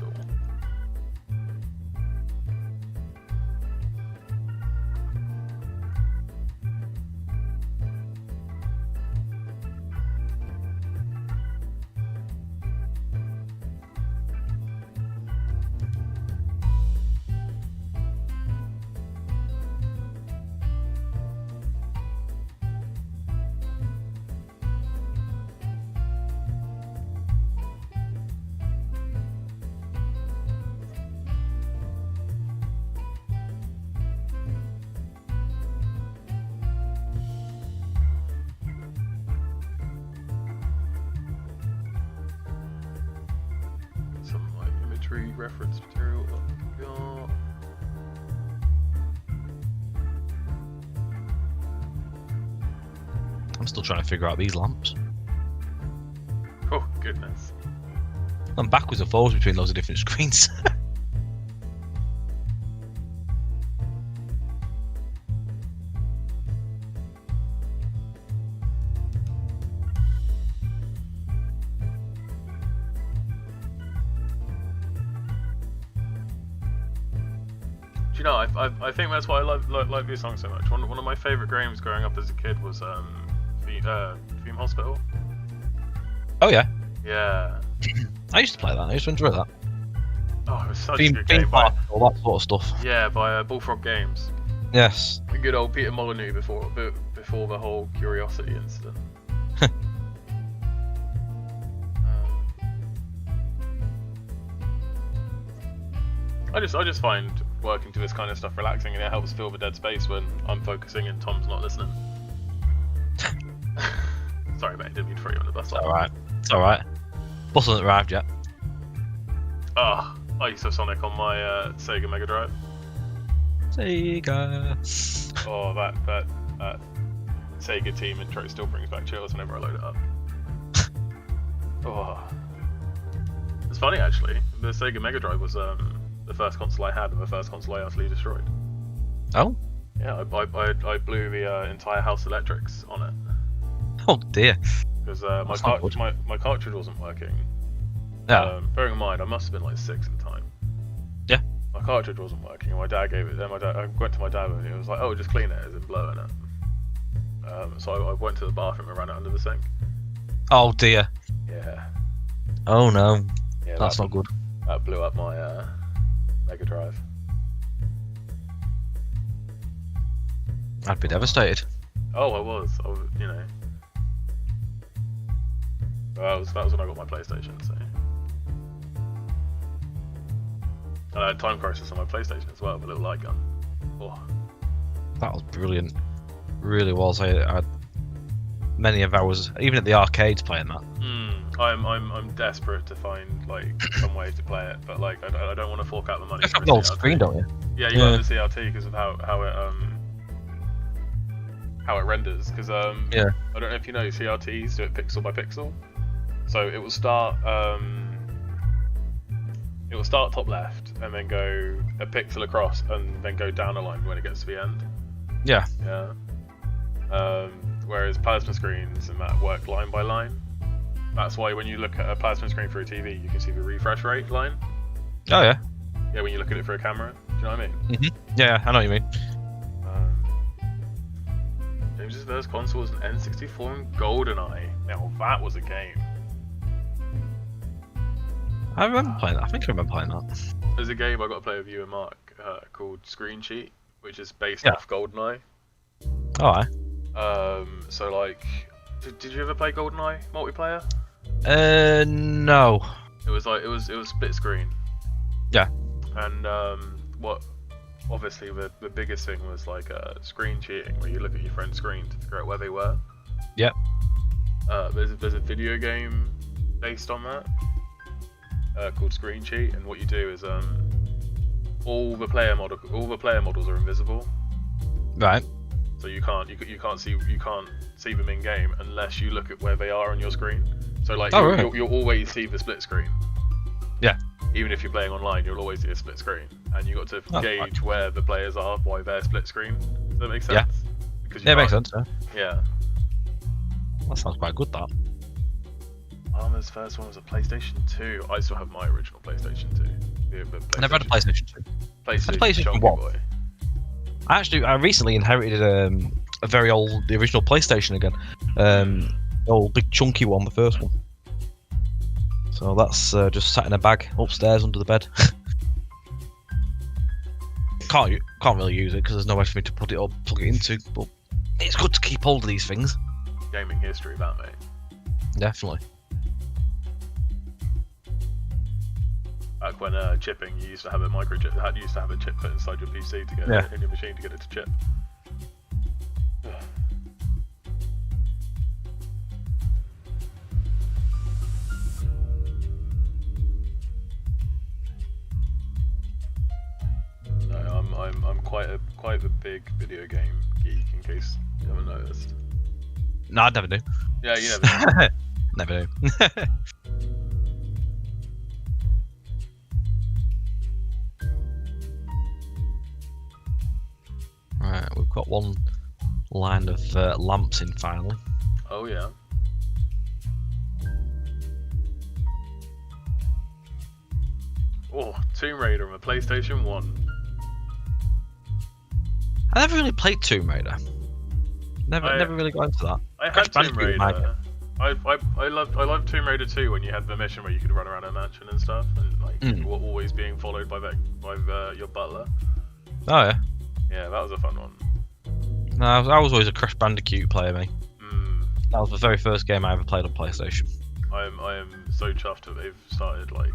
Hospital. Some like imagery reference material that I've got. I'm still trying to figure out these lamps. Oh goodness. I'm backwards and forwards between loads of different screens. Do you know, I think that's why I like this song so much. One of my favourite games growing up as a kid was Theme Hospital. Oh yeah, Yeah. I used to play that. I used to enjoy that. Oh, it was such a Theme good game. park, all that sort of stuff. Yeah, by Bullfrog Games. Yes. The good old Peter Molyneux before the whole Curiosity incident. I just find working to this kind of stuff relaxing, and it helps fill the dead space when I'm focusing and Tom's not listening. Sorry, mate, didn't mean to throw you on the bus. It's alright. It's alright. Bus hasn't arrived yet. Ah, I used to have Sonic on my Sega Mega Drive. Sega. Oh, that Sega team intro still brings back chills whenever I load it up. Oh, it's funny actually. The Sega Mega Drive was the first console I had and the first console I utterly destroyed. Oh? Yeah, I blew the entire house electrics on it Oh dear. because That's not good. my cartridge wasn't working. Yeah. Bearing in mind, I must have been like 6 at the time. Yeah. My cartridge wasn't working, and my dad gave it. Then I went to my dad, and he was like, "Oh, just clean it, as in blowing it." So I went to the bathroom and ran it under the sink. Oh dear. Yeah. Oh no. Yeah. That's not good. That blew up my Mega Drive. I'd be devastated. Oh, I was, you know. That was when I got my PlayStation. So. And I had Time Crisis on my PlayStation as well, the little light gun. Oh. That was brilliant. Really was. I had many of hours, even at the arcades, playing that. I'm desperate to find like some way to play it, but like I don't want to fork out the money. You for have a an old CRT. screen, don't you? Yeah, you got the CRT because of how it renders. Because Yeah. I don't know if you know, CRTs do it pixel by pixel, so it will start top left and then go a pixel across and then go down a line when it gets to the end. Yeah. Yeah. Whereas plasma screens and that work line by line. That's why when you look at a plasma screen through a TV, you can see the refresh rate line. Oh yeah. Yeah, when you look at it through a camera. Do you know what I mean? Yeah, I know what you mean. James's first console was an N64 and GoldenEye. Now that was a game. I remember playing that. I think I remember playing that. There's a game I got to play with you and Mark called Screen Cheat, which is based off GoldenEye. Alright. So like, did you ever play GoldenEye multiplayer? No. It was split screen. Yeah. And obviously the biggest thing was like screen cheating, where you look at your friend's screen to figure out where they were. Yep. There's a video game based on that called Screen Cheat, and what you do is all the player models are invisible. Right. So you can't see them in game unless you look at where they are on your screen. So like you'll always see the split screen. Yeah. Even if you're playing online, you'll always see a split screen, and you got to gauge where the players are by their split screen. Does that make sense? Yeah. Because Yeah, it makes sense. Yeah. That sounds quite good. That. Armour's first one was a PlayStation 2. I still have my original PlayStation 2. I never had a PlayStation 2. PlayStation Chunky 1. Boy. I recently inherited a very old, the original PlayStation again. The old big chunky one, the first one. So that's just sat in a bag upstairs under the bed. Can't really use it because there's nowhere for me to put it or plug it into. But it's good to keep hold of these things. Gaming history, that mate. Definitely. Back when chipping, you used to have a microchip. You used to have a chip put inside your PC to get it in your machine to get it to chip. No, I'm quite a big video game geek. In case you haven't noticed. No, I never do. Yeah, you never do. Never do. Right, we've got one line of lamps in finally. Oh yeah. Oh, Tomb Raider on the PlayStation 1. I never really played Tomb Raider. Never really got into that. I had Tomb Raider. I loved Tomb Raider 2 when you had the mission where you could run around a mansion and stuff, and like you were always being followed by your butler. Oh yeah. Yeah, that was a fun one. No, I was always a Crash Bandicoot player, mate. That was the very first game I ever played on PlayStation. I am so chuffed that they've started like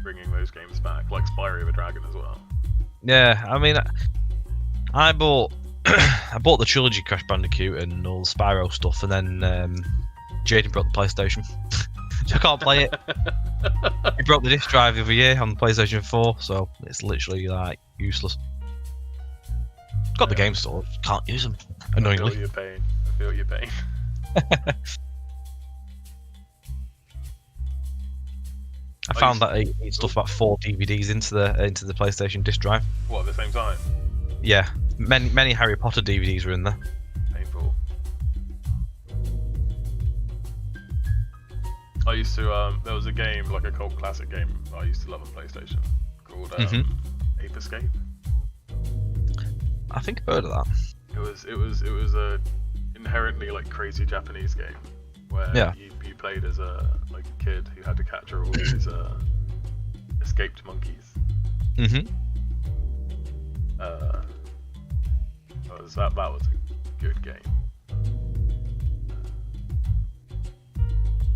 bringing those games back, like Spyro the Dragon as well. Yeah, I mean, I bought the trilogy Crash Bandicoot and all the Spyro stuff, and then Jaden broke the PlayStation, so I can't play it. He broke the disc drive the other year on the PlayStation 4, so it's literally like useless. Got the game stored, can't use them. Annoyingly. I feel your pain. I found that he stuffed about 4 DVDs into the PlayStation disc drive. What, at the same time? Yeah, many Harry Potter DVDs were in there. Painful. I used to there was a game, like a cult classic game I used to love on PlayStation called Ape Escape. I think I've heard of that. It was a inherently like crazy Japanese game where you played as a kid who had to capture all these escaped monkeys. That was a good game.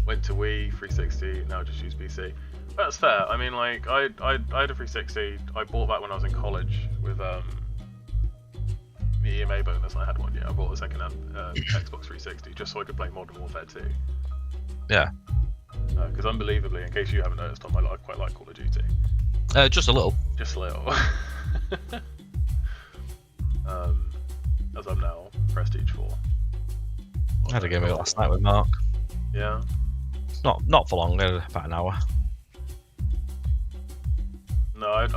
Went to Wii, 360, now just use PC. That's fair. I mean, like I had a 360. I bought that when I was in college with the EMA bonus. I had one. Yeah, I bought a second-hand Xbox 360 just so I could play Modern Warfare 2. Yeah. Because unbelievably, in case you haven't noticed, Tom, I quite like Call of Duty. Just a little. Just a little. As I'm now Prestige 4. I had a game of it last night with Mark. Yeah. Not for long, about an hour. No, I've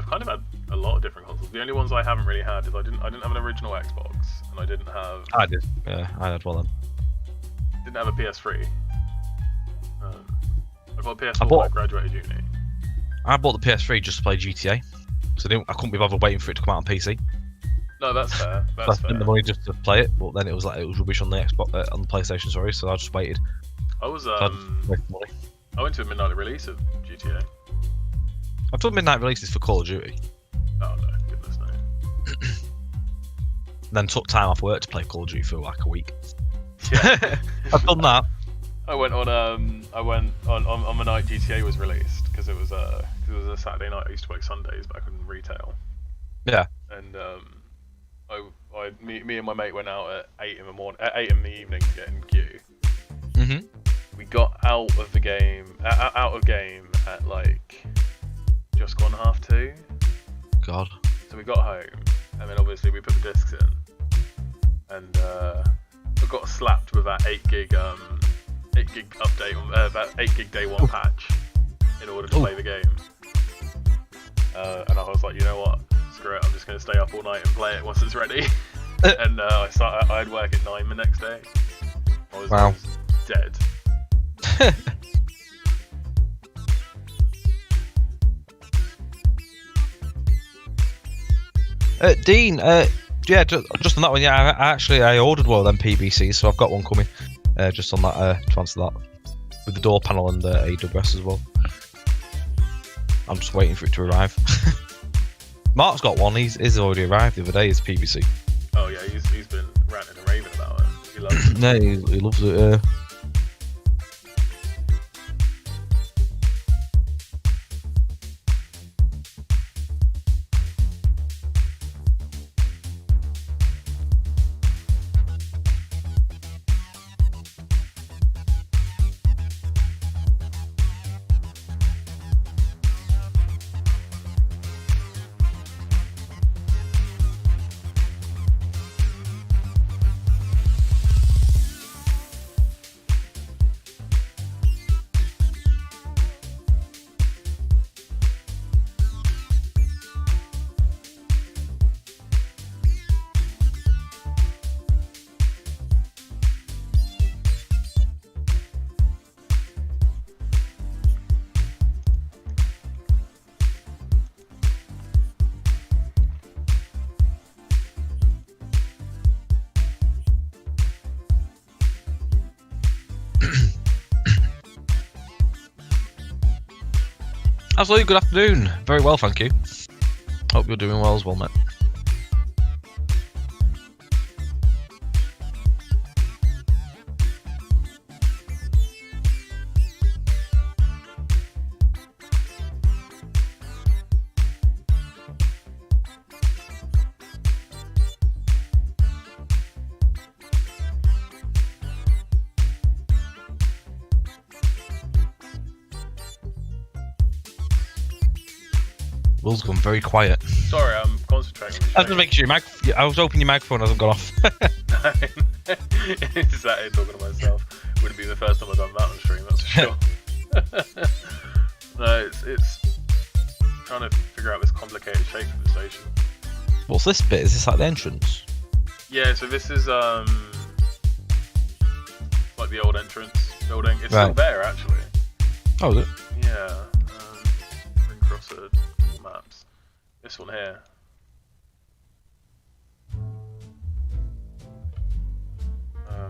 kind of had a lot of different consoles. The only ones I haven't really had is I didn't have an original Xbox, and I didn't have. I did. Yeah, I had one then. Didn't have a PS3. I got a PS4 when I graduated uni. I bought the PS3 just to play GTA, so I couldn't be bothered waiting for it to come out on PC. No, that's fair. I spent the money just to play it, but then it was rubbish on the Xbox, on the PlayStation. Sorry, so I just waited. I went to a midnight release of GTA. I've done midnight releases for Call of Duty. Oh no, goodness no. Then took time off work to play Call of Duty for like a week. Yeah, I've done that. I went on the night GTA was released because it was a Saturday night. I used to work Sundays back in retail. Yeah. And me and my mate went out at 8 in the evening to get in queue. We got out of game at like just gone 2:30. God. So we got home, and then obviously we put the discs in, and we got slapped with that 8 gig update, that 8 gig day one patch in order to play the game. And I was like, you know what? Screw it, I'm just going to stay up all night and play it once it's ready. And I had work at 9 the next day. I was dead. Dean, yeah, just on that one, yeah, I ordered one of them PVCs, so I've got one coming. Just on that, to answer that, with the door panel and AWS as well. I'm just waiting for it to arrive. Mark's got one. He's already arrived the other day. It's PVC. Oh yeah, he's been ranting and raving about it. He loves it. No, he loves it. Absolutely, good afternoon. Very well, thank you. Hope you're doing well as well, mate. Will's gone very quiet. Sorry, I'm concentrating. I was just making sure I was hoping your microphone hasn't gone off. Is that it, talking to myself? Wouldn't be the first time I've done that on stream, that's for sure. No, it's trying to figure out this complicated shape of the station. What's this bit? Is this like the entrance? Yeah, so this is like the old entrance building. It's still there actually. Oh, is it? Yeah. Ring crosser maps. This one here.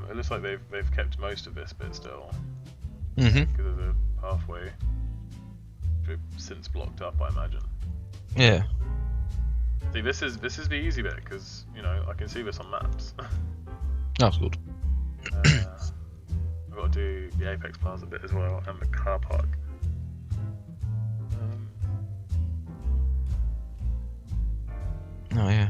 It looks like they've kept most of this bit still. Mm-hmm. Because of the pathway, which we've since blocked up, I imagine. Yeah. See, this is the easy bit because I can see this on maps. That's good. I've got to do the Apex Plaza bit as well and the car park. Oh yeah.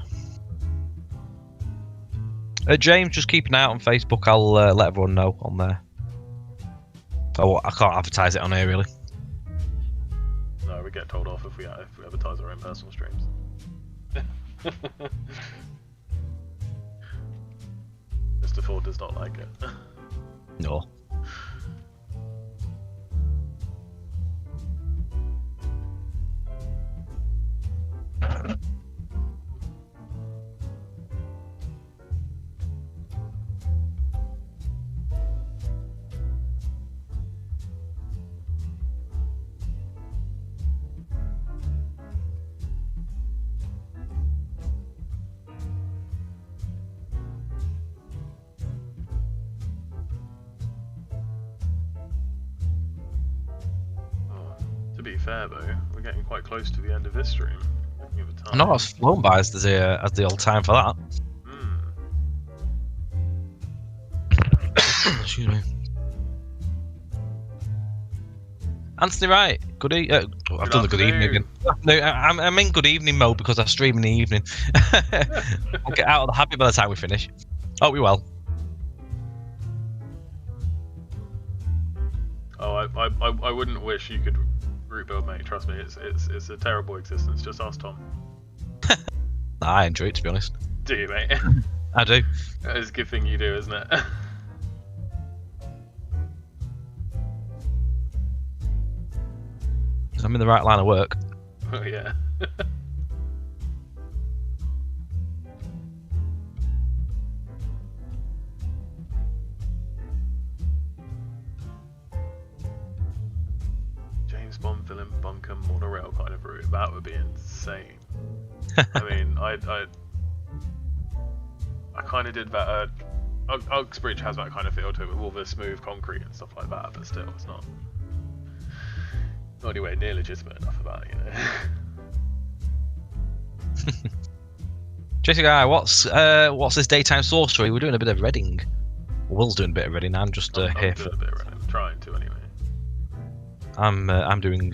James, just keep an eye out on Facebook. I'll let everyone know on there. Oh, I can't advertise it on here really. No, we get told off if we advertise our own personal streams. Mr. Ford does not like it. No. To be fair though, we're getting quite close to the end of this stream. Looking at the time. I know it's flown by as the old time for that. Excuse me. Anthony Wright, I've done the good evening again. No, I'm in good evening mode because I stream in the evening. I'll get out of the habit by the time we finish. Hope you're well. Oh, I wouldn't wish you could root build, mate. Trust me, it's a terrible existence. Just ask Tom. I enjoy it, to be honest. Do you, mate? I do. That is a good thing you do, isn't it? I'm in the right line of work. Oh yeah. James Bond villain bunker monorail kind of route. That would be insane. I mean, I kind of did that. Uxbridge has that kind of feel to it with all the smooth concrete and stuff like that, but still, it's not anywhere near legitimate enough about it, you know. Jessica, what's this daytime sorcery? We're doing a bit of Reading. Will's doing a bit of Reading. I'm just I'm here doing for. a bit of Reading. I'm trying to anyway. I'm doing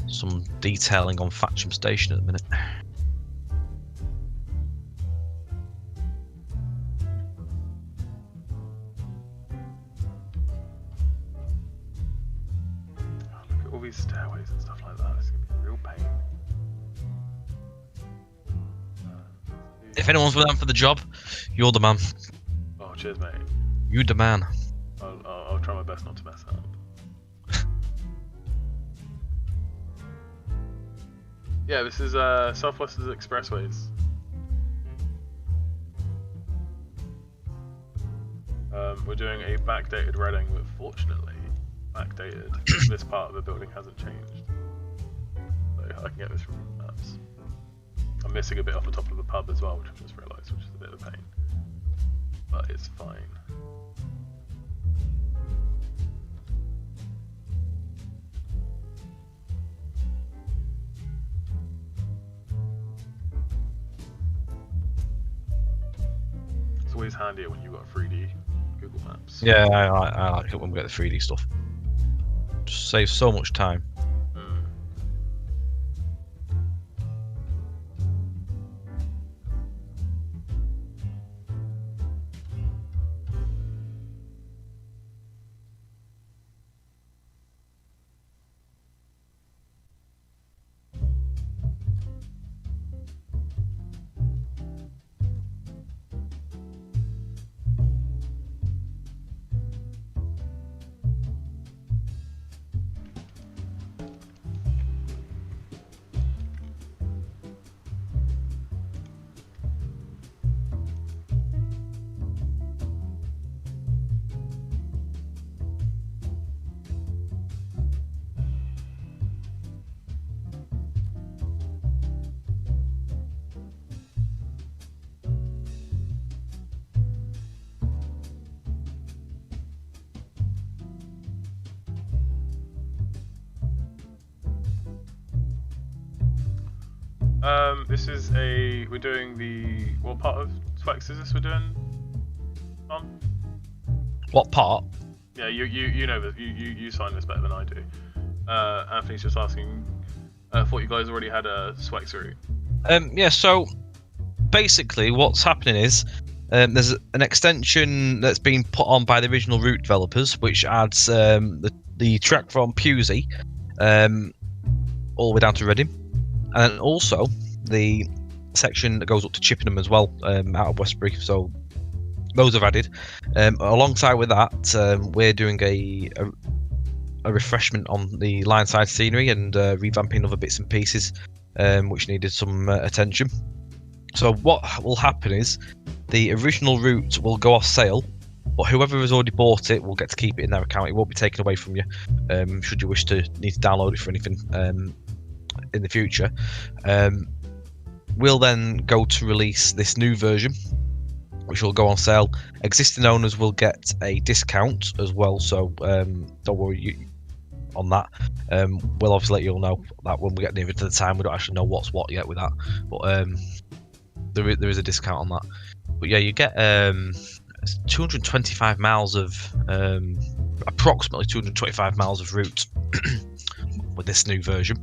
some detailing on Fatcham Station at the minute. Look at all these stairways and stuff like that. It's gonna be a real pain. If anyone's with them for the job, you're the man. Oh, cheers, mate. You the man. I'll try my best not to mess up. Yeah, this is Southwestern Expressways. We're doing a backdated Reading, but fortunately, backdated. This part of the building hasn't changed, so I can get this from maps. I'm missing a bit off the top of the pub as well, which I just realised, which is a bit of a pain, but it's fine. It's always handier when you've got 3D Google Maps. Yeah, I like it when we get the 3D stuff. Just saves so much time. This is we're doing what part of Flex is this we're doing on? What part? Yeah, you know that you signed this better than I do. Anthony's just asking. I thought you guys already had a Swex route. Yeah. So basically, what's happening is there's an extension that's been put on by the original route developers, which adds the track from Pewsey all the way down to Reading, and also the section that goes up to Chippenham as well, out of Westbury. So those have added. Alongside with that, we're doing a refreshment on the line side scenery and revamping other bits and pieces which needed some attention. So what will happen is the original route will go off sale, but whoever has already bought it will get to keep it in their account. It won't be taken away from you should you wish to need to download it for anything in the future. We'll then go to release this new version, which will go on sale. Existing owners will get a discount as well, so don't worry on that. We'll obviously let you all know that when we get nearer to the time. We don't actually know what's what yet with that, but there is a discount on that. But yeah, you get 225 miles of approximately 225 miles of route with this new version.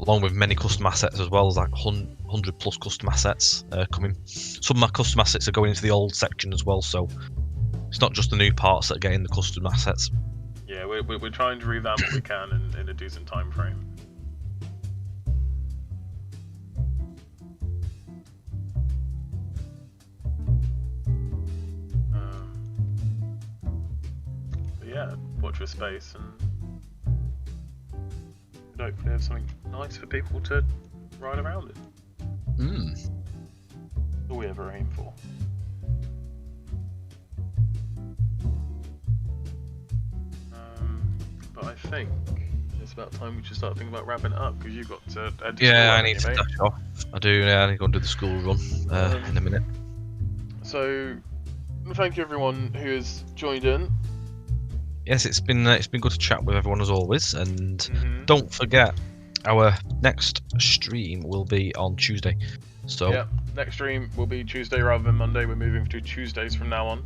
Along with many custom assets as well, as like 100 plus custom assets coming. Some of my custom assets are going into the old section as well, so it's not just the new parts that are getting the custom assets. Yeah, we're trying to revamp what we can in a decent time frame. Yeah, watch your space and hopefully have something nice for people to ride around in. That's all we ever aim for. But I think this it's about time we should start thinking about wrapping it up because you've got to head to Yeah, school, I need to mate. dash off. I do. Yeah, I need to go and do the school run in a minute. So, thank you everyone who has joined in. Yes, it's been good to chat with everyone as always, and Mm-hmm. don't forget our next stream will be on Tuesday. So Yeah, next stream will be Tuesday rather than Monday. We're moving to Tuesdays from now on.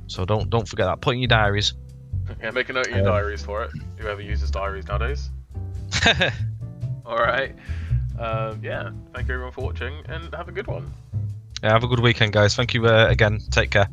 So don't forget that. Put in your diaries. Yeah, make a note in your diaries for it. Whoever uses diaries nowadays. Alright. Yeah, thank you everyone for watching and have a good one. Yeah, have a good weekend, guys. Thank you again. Take care.